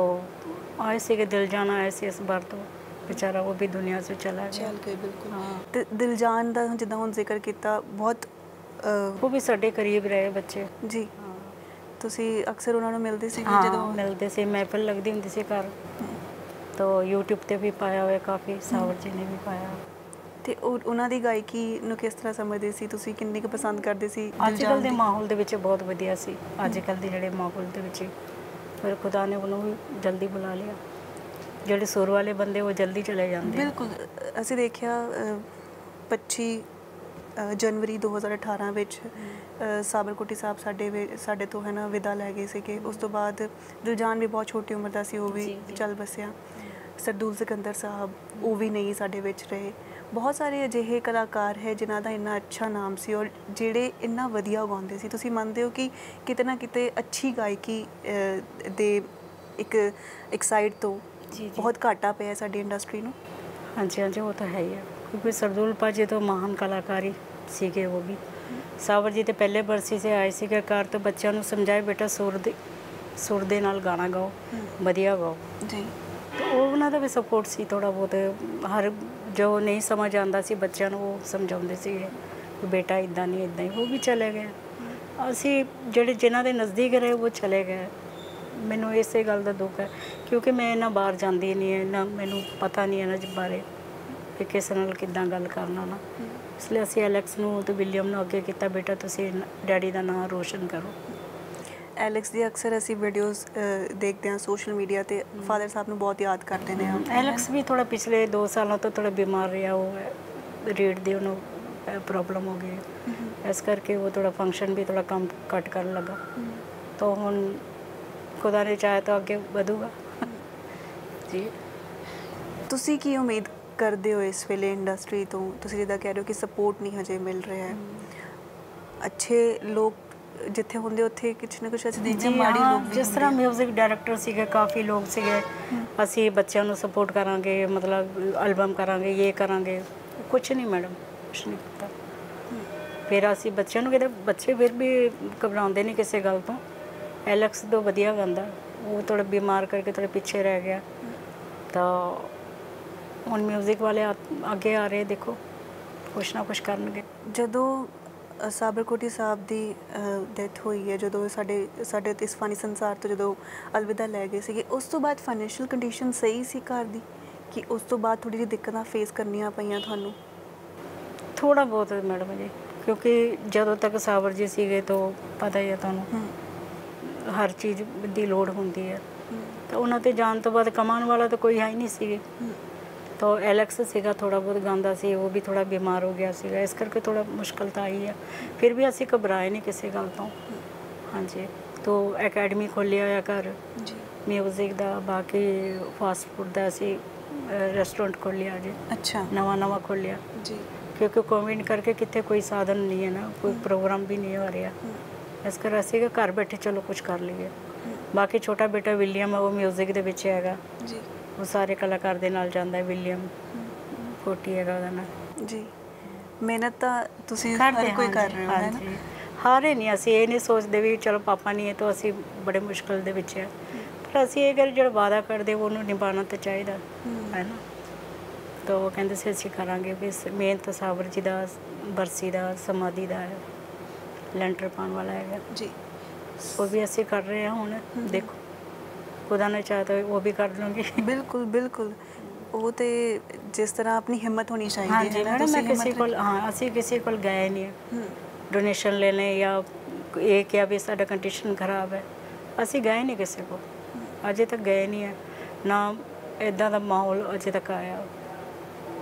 आए से दिल जाना ऐसे इस बार तो बेचारा वो भी दुनिया से चला गया चल गए बिल्कुल हाँ ਤੇ ਦਿਲਜਾਨ ਦਾ ਜਿੱਦਾਂ ਹੁਣ ਜ਼ਿਕਰ ਕੀਤਾ ਬਹੁਤ ਉਹ ਵੀ ਸਾਡੇ ਕਰੀਬ ਰਹੇ ਬੱਚੇ ਜੀ ਤੁਸੀਂ ਅਕਸਰ ਉਹਨਾਂ ਨੂੰ ਮਿਲਦੇ ਸੀ ਜਦੋਂ ਮਿਲਦੇ ਸੀ ਮਹਿਫਿਲ ਲੱਗਦੀ ਹੁੰਦੀ ਸੀ ਘਰ तो YouTube ਤੇ ਵੀ ਪਾਇਆ ਹੋਇਆ ਕਾਫੀ ਸਾਵਰ ਜੀ ਨੇ ਵੀ ਪਾਇਆ ਤੇ ਉਹਨਾਂ ਦੀ ਗਾਇਕੀ ਨੂੰ ਕਿਸ ਤਰ੍ਹਾਂ ਸਮਝਦੇ ਸੀ ਤੁਸੀਂ ਕਿੰਨੀ ਕੁ ਪਸੰਦ ਕਰਦੇ ਸੀ ਅੱਜਕੱਲ ਦੇ ਮਾਹੌਲ ਦੇ ਵਿੱਚ ਬਹੁਤ ਵਧੀਆ ਸੀ ਅੱਜਕੱਲ ਦੇ ਜਿਹੜੇ ਮਾਹੌਲ ਦੇ ਵਿੱਚ ਫਿਰ ਖੁਦਾ ਨੇ ਉਹਨੂੰ ਵੀ ਜਲਦੀ ਬੁਲਾ ਲਿਆ ਜਿਹੜੇ ਸੁਰ ਵਾਲੇ ਬੰਦੇ ਉਹ ਜਲਦੀ ਚਲੇ ਜਾਂਦੇ ਬਿਲਕੁਲ ਅਸੀਂ ਦੇਖਿਆ 25 ਜਨਵਰੀ 2018 ਵਿੱਚ ਸਾਬਰਕੋਟੀ ਸਾਹਿਬ ਸਾਡੇ ਤੋਂ ਹੈ ਨਾ ਵਿਦਾ ਲੈ ਗਏ ਸੀਗੇ ਉਸ ਤੋਂ ਬਾਅਦ ਦਿਲਜਾਨ ਵੀ ਬਹੁਤ ਛੋਟੀ ਉਮਰ ਦਾ ਸੀ ਉਹ ਵੀ ਚੱਲ ਬਸਿਆ ਸਰਦੂਲ ਸਿਕੰਦਰ ਸਾਹਿਬ ਉਹ ਵੀ ਨਹੀਂ ਸਾਡੇ ਵਿੱਚ ਰਹੇ ਬਹੁਤ ਸਾਰੇ ਅਜਿਹੇ ਕਲਾਕਾਰ ਹੈ ਜਿਨ੍ਹਾਂ ਦਾ ਇੰਨਾ ਅੱਛਾ ਨਾਮ ਸੀ ਔਰ ਜਿਹੜੇ ਇੰਨਾ ਵਧੀਆ ਗਾਉਂਦੇ ਸੀ ਤੁਸੀਂ ਮੰਨਦੇ ਹੋ ਕਿ ਕਿਤੇ ਨਾ ਕਿਤੇ ਅੱਛੀ ਗਾਇਕੀ ਦੇ ਇੱਕ ਸਾਈਡ ਤੋਂ ਬਹੁਤ ਘਾਟਾ ਪਿਆ ਸਾਡੀ ਇੰਡਸਟਰੀ ਨੂੰ ਹਾਂਜੀ ਹਾਂਜੀ ਉਹ ਤਾਂ ਹੈ ਹੀ ਹੈ क्योंकि सरदूल पाजी तो महान कलाकारी सीखे वो भी सावर जी तो पहले बरसी से आए थे घर तो बच्चों को समझाए बेटा सुर दे नाल गाना गाओ वधिया गाओ जी तो उन्होंने का भी सपोर्ट सी थोड़ा बहुत हर जो नहीं समझ आता सी बच्चों को वो समझाते थे ਕਿ ਬੇਟਾ ਇੱਦਾਂ ਨਹੀਂ ਇੱਦਾਂ ਹੀ, ਉਹ ਵੀ ਚਲੇ ਗਏ। ਅਸੀਂ ਜਿਹੜੇ ਜਿਨ੍ਹਾਂ ਦੇ ਨਜ਼ਦੀਕ ਰਹੇ ਉਹ ਚਲੇ ਗਏ। ਮੈਨੂੰ ਇਸੇ ਗੱਲ ਦਾ ਦੁੱਖ ਹੈ ਕਿਉਂਕਿ ਮੈਂ ਇਹਨਾਂ ਬਾਹਰ ਜਾਂਦੀ ਨਹੀਂ, ਇਹਨਾਂ ਮੈਨੂੰ ਪਤਾ ਨਹੀਂ ਇਹਨਾਂ ਦੇ ਬਾਰੇ ਕਿ ਕਿਸੇ ਨਾਲ ਕਿੱਦਾਂ ਗੱਲ ਕਰਨਾ ਨਾ। ਇਸ ਲਈ ਅਸੀਂ ਐਲੈਕਸ ਨੂੰ ਤੇ ਵਿਲੀਅਮ ਨੂੰ ਅੱਗੇ ਕੀਤਾ, ਬੇਟਾ ਤੁਸੀਂ ਡੈਡੀ ਦਾ ਨਾਮ ਰੋਸ਼ਨ ਕਰੋ। ਐਲੈਕਸ ਦੀ ਅਕਸਰ ਅਸੀਂ ਵੀਡੀਓਜ਼ ਦੇਖਦੇ ਹਾਂ ਸੋਸ਼ਲ ਮੀਡੀਆ ਤੇ, ਫਾਦਰ ਸਾਹਿਬ ਨੂੰ ਬਹੁਤ ਯਾਦ ਕਰਦੇ ਨੇ। ਐਲੈਕਸ ਵੀ ਥੋੜਾ ਪਿਛਲੇ 2 ਸਾਲਾਂ ਤੋਂ ਥੋੜਾ ਬਿਮਾਰ ਰਿਹਾ, ਉਹ ਰੀੜ ਦੀ ਉਹਨੂੰ ਪ੍ਰੋਬਲਮ ਹੋ ਗਈ, ਇਸ ਕਰਕੇ ਉਹ ਥੋੜਾ ਫੰਕਸ਼ਨ ਵੀ ਥੋੜਾ ਕੰਮ ਘੱਟ ਕਰਨ ਲੱਗਾ। ਤਾਂ ਹੁਣ ਖੁਦਾ ਨੇ ਚਾਹਿਆ ਤਾਂ ਅੱਗੇ ਵਧੂਗਾ ਜੀ। ਤੁਸੀਂ ਕੀ ਉਮੀਦ ਕਰਦੇ ਹੋ ਇਸ ਵੇਲੇ ਇੰਡਸਟਰੀ ਤੋਂ? ਤੁਸੀਂ ਜਿੱਦਾਂ ਕਹਿ ਰਹੇ ਹੋ ਕਿ ਸਪੋਰਟ ਨਹੀਂ ਹਜੇ ਮਿਲ ਰਿਹਾ ਹੈ, ਅੱਛੇ ਲੋਕ ਜਿੱਥੇ ਹੁੰਦੇ ਉੱਥੇ ਕੁਛ ਨਾ ਕੁਛ ਅਸੀਂ ਦੇਖਦੇ ਹਾਂ ਮਾੜੀ ਲੋਕ ਵੀ। ਜਿਸ ਤਰ੍ਹਾਂ ਮਿਊਜ਼ਿਕ ਡਾਇਰੈਕਟਰ ਸੀਗੇ, ਕਾਫੀ ਲੋਕ ਸੀਗੇ, ਅਸੀਂ ਬੱਚਿਆਂ ਨੂੰ ਸਪੋਰਟ ਕਰਾਂਗੇ, ਮਤਲਬ ਐਲਬਮ ਕਰਾਂਗੇ, ਇਹ ਕਰਾਂਗੇ, ਕੁਛ ਨਹੀਂ ਮੈਡਮ, ਕੁਛ ਨਹੀਂ ਕੀਤਾ। ਫਿਰ ਅਸੀਂ ਬੱਚਿਆਂ ਨੂੰ ਕਹਿੰਦੇ, ਬੱਚੇ ਫਿਰ ਵੀ ਘਬਰਾਉਂਦੇ ਨਹੀਂ ਕਿਸੇ ਗੱਲ ਤੋਂ। ਐਲੈਕਸ ਤੋਂ ਵਧੀਆ ਗਾਉਂਦਾ, ਉਹ ਥੋੜਾ ਬਿਮਾਰ ਕਰਕੇ ਥੋੜਾ ਪਿੱਛੇ ਰਹਿ ਗਿਆ। ਤਾਂ ਹੁਣ ਮਿਊਜ਼ਿਕ ਵਾਲੇ ਅੱਗੇ ਆ ਰਹੇ, ਦੇਖੋ ਕੁਛ ਨਾ ਕੁਛ ਕਰਨਗੇ। ਜਦੋਂ ਸਾਬਰ ਕੋਟੀ ਸਾਹਿਬ ਦੀ ਡੈਥ ਹੋਈ ਹੈ, ਜਦੋਂ ਸਾਡੇ ਇਸ ਫਾਨੀ ਸੰਸਾਰ ਤੋਂ ਜਦੋਂ ਅਲਵਿਦਾ ਲੈ ਗਏ ਸੀਗੇ, ਉਸ ਤੋਂ ਬਾਅਦ ਫਾਈਨੈਂਸ਼ੀਅਲ ਕੰਡੀਸ਼ਨ ਸਹੀ ਸੀ ਘਰ ਦੀ ਕਿ ਉਸ ਤੋਂ ਬਾਅਦ ਥੋੜ੍ਹੀ ਜਿਹੀ ਦਿੱਕਤਾਂ ਫੇਸ ਕਰਨੀਆਂ ਪਈਆਂ ਤੁਹਾਨੂੰ? ਥੋੜਾ ਬਹੁਤ ਮੈਡਮ ਜੀ, ਕਿਉਂਕਿ ਜਦੋਂ ਤੱਕ ਸਾਬਰ ਜੀ ਸੀਗੇ ਤਾਂ ਪਤਾ ਹੀ ਹੈ ਤੁਹਾਨੂੰ, ਹਰ ਚੀਜ਼ ਦੀ ਲੋੜ ਹੁੰਦੀ ਹੈ। ਤਾਂ ਉਹਨਾਂ 'ਤੇ ਜਾਣ ਤੋਂ ਬਾਅਦ ਕਮਾਉਣ ਵਾਲਾ ਤਾਂ ਕੋਈ ਹੈ ਹੀ ਨਹੀਂ ਸੀਗੇ। ਤਾਂ ਐਲੈਕਸ ਸੀਗਾ, ਥੋੜਾ ਬਹੁਤ ਗਾਉਂਦਾ ਸੀ, ਉਹ ਵੀ ਥੋੜਾ ਬਿਮਾਰ ਹੋ ਗਿਆ ਸੀਗਾ, ਇਸ ਕਰਕੇ ਥੋੜਾ ਮੁਸ਼ਕਲ ਤਾਂ ਆਈ ਆ। ਫਿਰ ਵੀ ਅਸੀਂ ਘਬਰਾਏ ਨਹੀਂ ਕਿਸੇ ਗੱਲ ਤੋਂ। ਹਾਂਜੀ, ਤਾਂ ਅਕੈਡਮੀ ਖੋਲ੍ਹਿਆ ਹੋਇਆ ਘਰ ਜੀ ਮਿਊਜ਼ਿਕ ਦਾ, ਬਾਕੀ ਫਾਸਟ ਫੂਡ ਦਾ ਅਸੀਂ ਰੈਸਟੋਰੈਂਟ ਖੋਲ੍ਹਿਆ ਜੀ। ਅੱਛਾ, ਨਵਾਂ ਖੋਲ੍ਹਿਆ ਜੀ, ਕਿਉਂਕਿ ਕੋਵਿਡ ਕਰਕੇ ਕਿਤੇ ਕੋਈ ਸਾਧਨ ਨਹੀਂ ਹੈ ਨਾ, ਕੋਈ ਪ੍ਰੋਗਰਾਮ ਵੀ ਨਹੀਂ ਹੋ ਰਿਹਾ, ਇਸ ਕਰਕੇ ਅਸੀਂ ਕਿ ਘਰ ਬੈਠੇ ਚਲੋ ਕੁਝ ਕਰ ਲਈਏ। ਬਾਕੀ ਛੋਟਾ ਬੇਟਾ ਵਿਲੀਅਮ, ਉਹ ਮਿਊਜ਼ਿਕ ਦੇ ਵਿੱਚ ਹੈਗਾ ਜੀ, ਉਹ ਸਾਰੇ ਕਲਾਕਾਰ ਦੇ ਨਾਲ ਜਾਂਦਾ ਹੈ। ਵਿਲੀਅਮ ਕੋਟੀ ਹੈਗਾ ਉਹਦਾ ਨਾਮ ਜੀ। ਮਿਹਨਤ ਤਾਂ ਤੁਸੀਂ ਹਰ ਕੋਈ ਕਰ ਰਹੇ ਹੋ, ਹੈ ਨਾ? ਹਾਰੇ ਨਹੀਂ, ਅਸੀਂ ਇਹ ਨਹੀਂ ਸੋਚਦੇ ਵੀ ਚਲੋ ਪਾਪਾ ਨਹੀਂ ਹੈ ਤਾਂ ਅਸੀਂ ਬੜੇ ਮੁਸ਼ਕਲ ਦੇ ਵਿੱਚ ਹੈ, ਪਰ ਅਸੀਂ ਇਹ ਕਰ ਜਿਹੜਾ ਵਾਅਦਾ ਕਰਦੇ ਉਹਨੂੰ ਨਿਭਾਉਣਾ ਤਾਂ ਚਾਹੀਦਾ ਹੈ ਨਾ। ਤਾਂ ਉਹ ਕਹਿੰਦੇ ਸੀ ਅਸੀਂ ਕਰਾਂਗੇ ਵੀ। ਮਿਹਨਤ ਸਾਬਰ ਜੀ ਦਾ ਬਰਸੀ ਦਾ ਸਮਾਧੀ ਦਾ ਹੈ, ਲੈਂਟਰ ਪਾਉਣ ਵਾਲਾ ਹੈਗਾ ਜੀ, ਉਹ ਵੀ ਅਸੀਂ ਕਰ ਰਹੇ ਹਾਂ। ਹੁਣ ਦੇਖੋ ਖੁਦਾ ਨੇ ਚਾਹਿਆ ਤਾਂ ਉਹ ਵੀ ਕਰ ਲਵਾਂਗੇ। ਬਿਲਕੁਲ ਬਿਲਕੁਲ, ਉਹ ਤੇ ਜਿਸ ਤਰ੍ਹਾਂ ਆਪਣੀ ਹਿੰਮਤ ਹੋਣੀ ਚਾਹੀਦੀ ਹੈ। ਹਾਂਜੀ ਮੈਡਮ, ਮੈਂ ਕਿਸੇ ਕੋਲ ਅਸੀਂ ਕਿਸੇ ਕੋਲ ਗਏ ਨਹੀਂ ਡੋਨੇਸ਼ਨ ਲੈਣੇ ਜਾਂ ਇਹ ਕਿਹਾ ਵੀ ਸਾਡਾ ਕੰਡੀਸ਼ਨ ਖਰਾਬ ਹੈ, ਅਸੀਂ ਗਏ ਨਹੀਂ ਕਿਸੇ ਕੋਲ, ਅਜੇ ਤੱਕ ਗਏ ਨਹੀਂ ਹੈ ਨਾ। ਇੱਦਾਂ ਦਾ ਮਾਹੌਲ ਅਜੇ ਤੱਕ ਆਇਆ।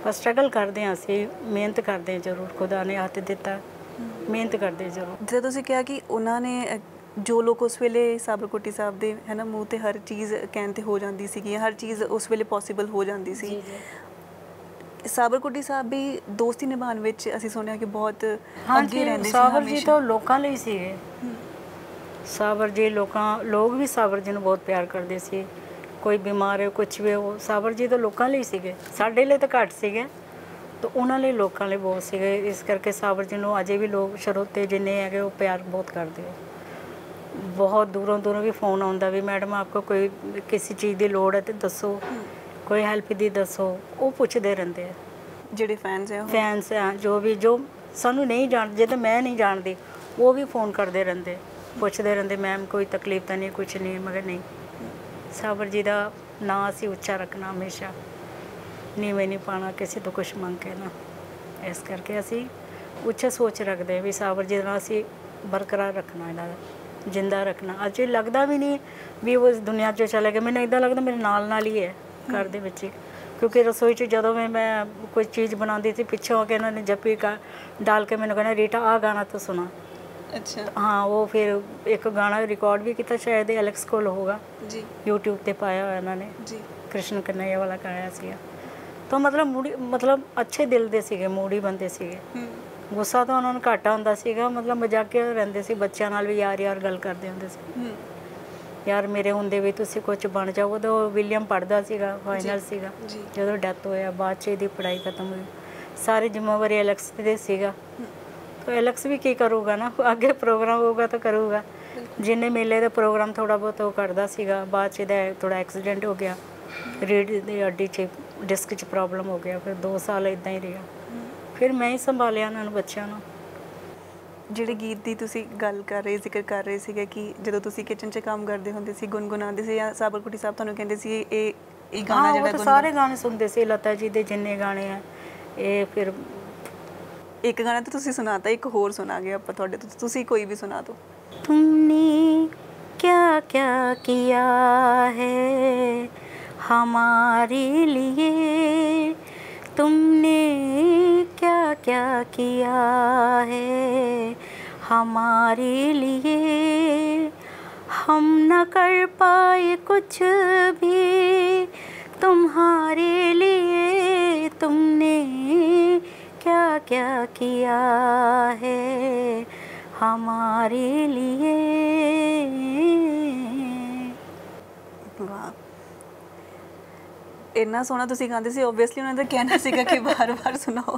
ਬਸ ਸਟਰਗਲ ਕਰਦੇ ਹਾਂ, ਅਸੀਂ ਮਿਹਨਤ ਕਰਦੇ ਹਾਂ ਜ਼ਰੂਰ, ਖੁਦਾ ਨੇ ਹੱਥ ਦਿੱਤਾ, ਮਿਹਨਤ ਕਰਦੇ ਜ਼ਰੂਰ। ਜਦੋਂ ਤੁਸੀਂ ਕਿਹਾ ਕਿ ਉਹਨਾਂ ਨੇ ਜੋ ਲੋਕ ਉਸ ਵੇਲੇ ਸਾਬਰ ਕੋਟੀ ਸਾਹਿਬ ਦੇ ਹੈ ਨਾ ਮੂੰਹ 'ਤੇ ਹਰ ਚੀਜ਼ ਕਹਿਣ 'ਤੇ ਹੋ ਜਾਂਦੀ ਸੀਗੀ, ਹਰ ਚੀਜ਼ ਉਸ ਵੇਲੇ ਪੋਸੀਬਲ ਹੋ ਜਾਂਦੀ ਸੀ। ਸਾਬਰ ਕੋਟੀ ਸਾਹਿਬ ਵੀ ਦੋਸਤੀ ਨਿਭਾਉਣ ਵਿੱਚ ਅਸੀਂ ਸੁਣਿਆ ਕਿ ਬਹੁਤ ਅੱਗੇ ਰਹਿੰਦੇ ਸੀ। ਸਾਬਰ ਜੀ ਤਾਂ ਲੋਕਾਂ ਲਈ ਸੀਗੇ। ਸਾਬਰ ਜੀ ਲੋਕ ਵੀ ਸਾਬਰ ਜੀ ਨੂੰ ਬਹੁਤ ਪਿਆਰ ਕਰਦੇ ਸੀ। ਕੋਈ ਬਿਮਾਰ ਹੈ, ਕੁਛ ਵੀ, ਉਹ ਸਾਬਰ ਜੀ ਤਾਂ ਲੋਕਾਂ ਲਈ ਸੀਗੇ, ਸਾਡੇ ਲਈ ਤਾਂ ਘੱਟ ਸੀਗੇ, ਤਾਂ ਉਹਨਾਂ ਲਈ ਲੋਕਾਂ ਲਈ ਬਹੁਤ ਸੀਗੇ। ਇਸ ਕਰਕੇ ਸਾਬਰ ਜੀ ਨੂੰ ਅਜੇ ਵੀ ਲੋਕ ਸਰੋਤੇ ਜਿੰਨੇ ਹੈਗੇ ਉਹ ਪਿਆਰ ਬਹੁਤ ਕਰਦੇ ਆ। ਬਹੁਤ ਦੂਰੋਂ ਵੀ ਫੋਨ ਆਉਂਦਾ ਵੀ ਮੈਡਮ ਆਪਕੋ ਕੋਈ ਕਿਸੇ ਚੀਜ਼ ਦੀ ਲੋੜ ਹੈ ਤਾਂ ਦੱਸੋ, ਕੋਈ ਹੈਲਪ ਦੀ ਦੱਸੋ, ਉਹ ਪੁੱਛਦੇ ਰਹਿੰਦੇ ਆ ਜਿਹੜੇ ਫੈਨਸ ਆ। ਜੋ ਸਾਨੂੰ ਨਹੀਂ ਜਾਣਦੇ, ਤਾਂ ਮੈਂ ਨਹੀਂ ਜਾਣਦੀ, ਉਹ ਵੀ ਫੋਨ ਕਰਦੇ ਰਹਿੰਦੇ, ਪੁੱਛਦੇ ਰਹਿੰਦੇ ਮੈਮ ਕੋਈ ਤਕਲੀਫ ਤਾਂ ਨਹੀਂ, ਕੁਛ ਨਹੀਂ। ਮਗਰ ਨਹੀਂ, ਸਾਬਰ ਜੀ ਦਾ ਨਾਂ ਅਸੀਂ ਉੱਚਾ ਰੱਖਣਾ, ਹਮੇਸ਼ਾ ਨੀਵੇਂ ਨਹੀਂ ਪਾਉਣਾ ਕਿਸੇ ਤੋਂ ਕੁਛ ਮੰਗ ਕੇ ਨਾ। ਇਸ ਕਰਕੇ ਅਸੀਂ ਉੱਚਾ ਸੋਚ ਰੱਖਦੇ ਵੀ ਸਾਬਰ ਜੀ ਦਾ ਅਸੀਂ ਬਰਕਰਾਰ ਰੱਖਣਾ, ਇਹਨਾਂ ਦਾ ਜਿੰਦਾ ਰੱਖਣਾ। ਅੱਜ ਲੱਗਦਾ ਵੀ ਨਹੀਂ ਵੀ ਉਹ ਇਸ ਦੁਨੀਆ 'ਚੋਂ ਚਲੇ ਗਏ, ਮੈਨੂੰ ਇੱਦਾਂ ਲੱਗਦਾ ਮੇਰੇ ਨਾਲ ਹੀ ਹੈ ਘਰ ਦੇ ਵਿੱਚ। ਕਿਉਂਕਿ ਰਸੋਈ 'ਚ ਜਦੋਂ ਮੈਂ ਕੋਈ ਚੀਜ਼ ਬਣਾਉਂਦੀ ਸੀ, ਪਿੱਛੋਂ ਆ ਕੇ ਇਹਨਾਂ ਨੇ ਜੱਪੀ ਡਾਲ ਕੇ ਮੈਨੂੰ ਕਹਿੰਦਾ ਰੀਟਾ ਆਹ ਗਾਣਾ ਤਾਂ ਸੁਣਾ। ਅੱਛਾ, ਹਾਂ, ਉਹ ਫਿਰ ਇੱਕ ਗਾਣਾ ਰਿਕਾਰਡ ਵੀ ਕੀਤਾ, ਸ਼ਾਇਦ ਐਲੈਕਸ ਕੋਲ ਹੋਊਗਾ ਜੀ, YouTube 'ਤੇ ਪਾਇਆ ਹੋਇਆ ਇਹਨਾਂ ਨੇ ਜੀ, ਕ੍ਰਿਸ਼ਨ ਕਨਈਆ ਵਾਲਾ ਗਾਇਆ ਸੀਗਾ। ਤਾਂ ਮਤਲਬ ਅੱਛੇ ਦਿਲ ਦੇ ਸੀਗੇ, ਮੂਡੀ ਬੰਦੇ ਸੀਗੇ। ਗੁੱਸਾ ਤਾਂ ਉਹਨਾਂ ਨੂੰ ਘੱਟ ਆਉਂਦਾ ਸੀਗਾ, ਮਤਲਬ ਮਜ਼ਾਕੀਆ ਰਹਿੰਦੇ ਸੀ, ਬੱਚਿਆਂ ਨਾਲ ਵੀ ਯਾਰ ਗੱਲ ਕਰਦੇ ਹੁੰਦੇ ਸੀ, ਯਾਰ ਮੇਰੇ ਹੁੰਦੇ ਵੀ ਤੁਸੀਂ ਕੁਝ ਬਣ ਜਾਓ। ਉਦੋਂ ਵਿਲੀਅਮ ਪੜ੍ਹਦਾ ਸੀਗਾ, ਫਾਈਨਲ ਸੀਗਾ ਜਦੋਂ ਡੈਥ ਹੋਇਆ, ਬਾਅਦ 'ਚ ਇਹਦੀ ਪੜ੍ਹਾਈ ਖਤਮ ਹੋਈ, ਸਾਰੀ ਜ਼ਿੰਮੇਵਾਰੀ ਐਲੈਕਸ 'ਤੇ ਸੀਗਾ। ਤਾਂ ਐਲੈਕਸ ਵੀ ਕੀ ਕਰੂਗਾ ਨਾ, ਅੱਗੇ ਪ੍ਰੋਗਰਾਮ ਹੋਊਗਾ ਤਾਂ ਕਰੂਗਾ। ਜਿੰਨੇ ਮੇਲੇ ਦਾ ਪ੍ਰੋਗਰਾਮ ਥੋੜ੍ਹਾ ਬਹੁਤ ਉਹ ਕਰਦਾ ਸੀਗਾ, ਬਾਅਦ 'ਚ ਇਹਦਾ ਥੋੜ੍ਹਾ ਐਕਸੀਡੈਂਟ ਹੋ ਗਿਆ, ਰੀੜ ਦੀ ਹੱਡੀ 'ਚ ਡਿਸਕ 'ਚ ਪ੍ਰੋਬਲਮ ਹੋ ਗਿਆ, ਫਿਰ 2 ਸਾਲ ਇੱਦਾਂ ਹੀ ਰਿਹਾ। ਫਿਰ ਮੈਂ ਹੀ ਸੰਭਾਲਿਆ ਉਹਨਾਂ ਨੂੰ, ਬੱਚਿਆਂ ਨੂੰ, ਜਿਹੜੇ ਗੀਤ ਦੀ ਤੁਸੀਂ ਗੱਲ ਕਰ ਰਹੇ ਜ਼ਿਕਰ ਕਰ ਰਹੇ ਸੀਗੇ ਕਿ ਜਦੋਂ ਤੁਸੀਂ ਕਿਚਨ 'ਚ ਕੰਮ ਕਰਦੇ ਹੁੰਦੇ ਸੀ ਗੁੰਗੁਣਾਉਂਦੇ ਸੀ ਜਾਂ ਸਾਬਰ ਕੋਟੀ ਸਾਹਿਬ ਤੁਹਾਨੂੰ ਕਹਿੰਦੇ ਸੀ ਇਹ ਗਾਣਾ ਹਾਂ, ਜਿਹੜਾ ਉਹ ਤਾਂ ਸਾਰੇ ਗਾਣੇ ਸੁਣਦੇ ਸੀ, ਲਤਾ ਜੀ ਦੇ ਜਿੰਨੇ ਗਾਣੇ ਆ ਇਹ। ਫਿਰ ਇੱਕ ਗਾਣਾ ਤਾਂ ਤੁਸੀਂ ਸੁਣਾਤਾ, ਇੱਕ ਹੋਰ ਸੁਣਾਂਗੇ ਆਪਾਂ ਤੁਹਾਡੇ ਤੋਂ, ਤੁਸੀਂ ਕੋਈ ਵੀ ਸੁਣਾ ਦਿਓ। तुमने क्या क्या किया है हमारे लिए, तुमने क्या क्या किया है हमारे लिए, हम न कर पाए कुछ भी तुम्हारे लिए, तुमने क्या क्या किया है हमारे लिए। ਵਾਹ, ਇੰਨਾ ਸੋਹਣਾ ਤੁਸੀਂ ਗਾਉਂਦੇ ਸੀ। ਓਬਵੀਅਸਲੀ ਉਹਨਾਂ ਦਾ ਕਹਿਣਾ ਸੀਗਾ ਕਿ ਵਾਰ-ਵਾਰ ਸੁਣਾਓ।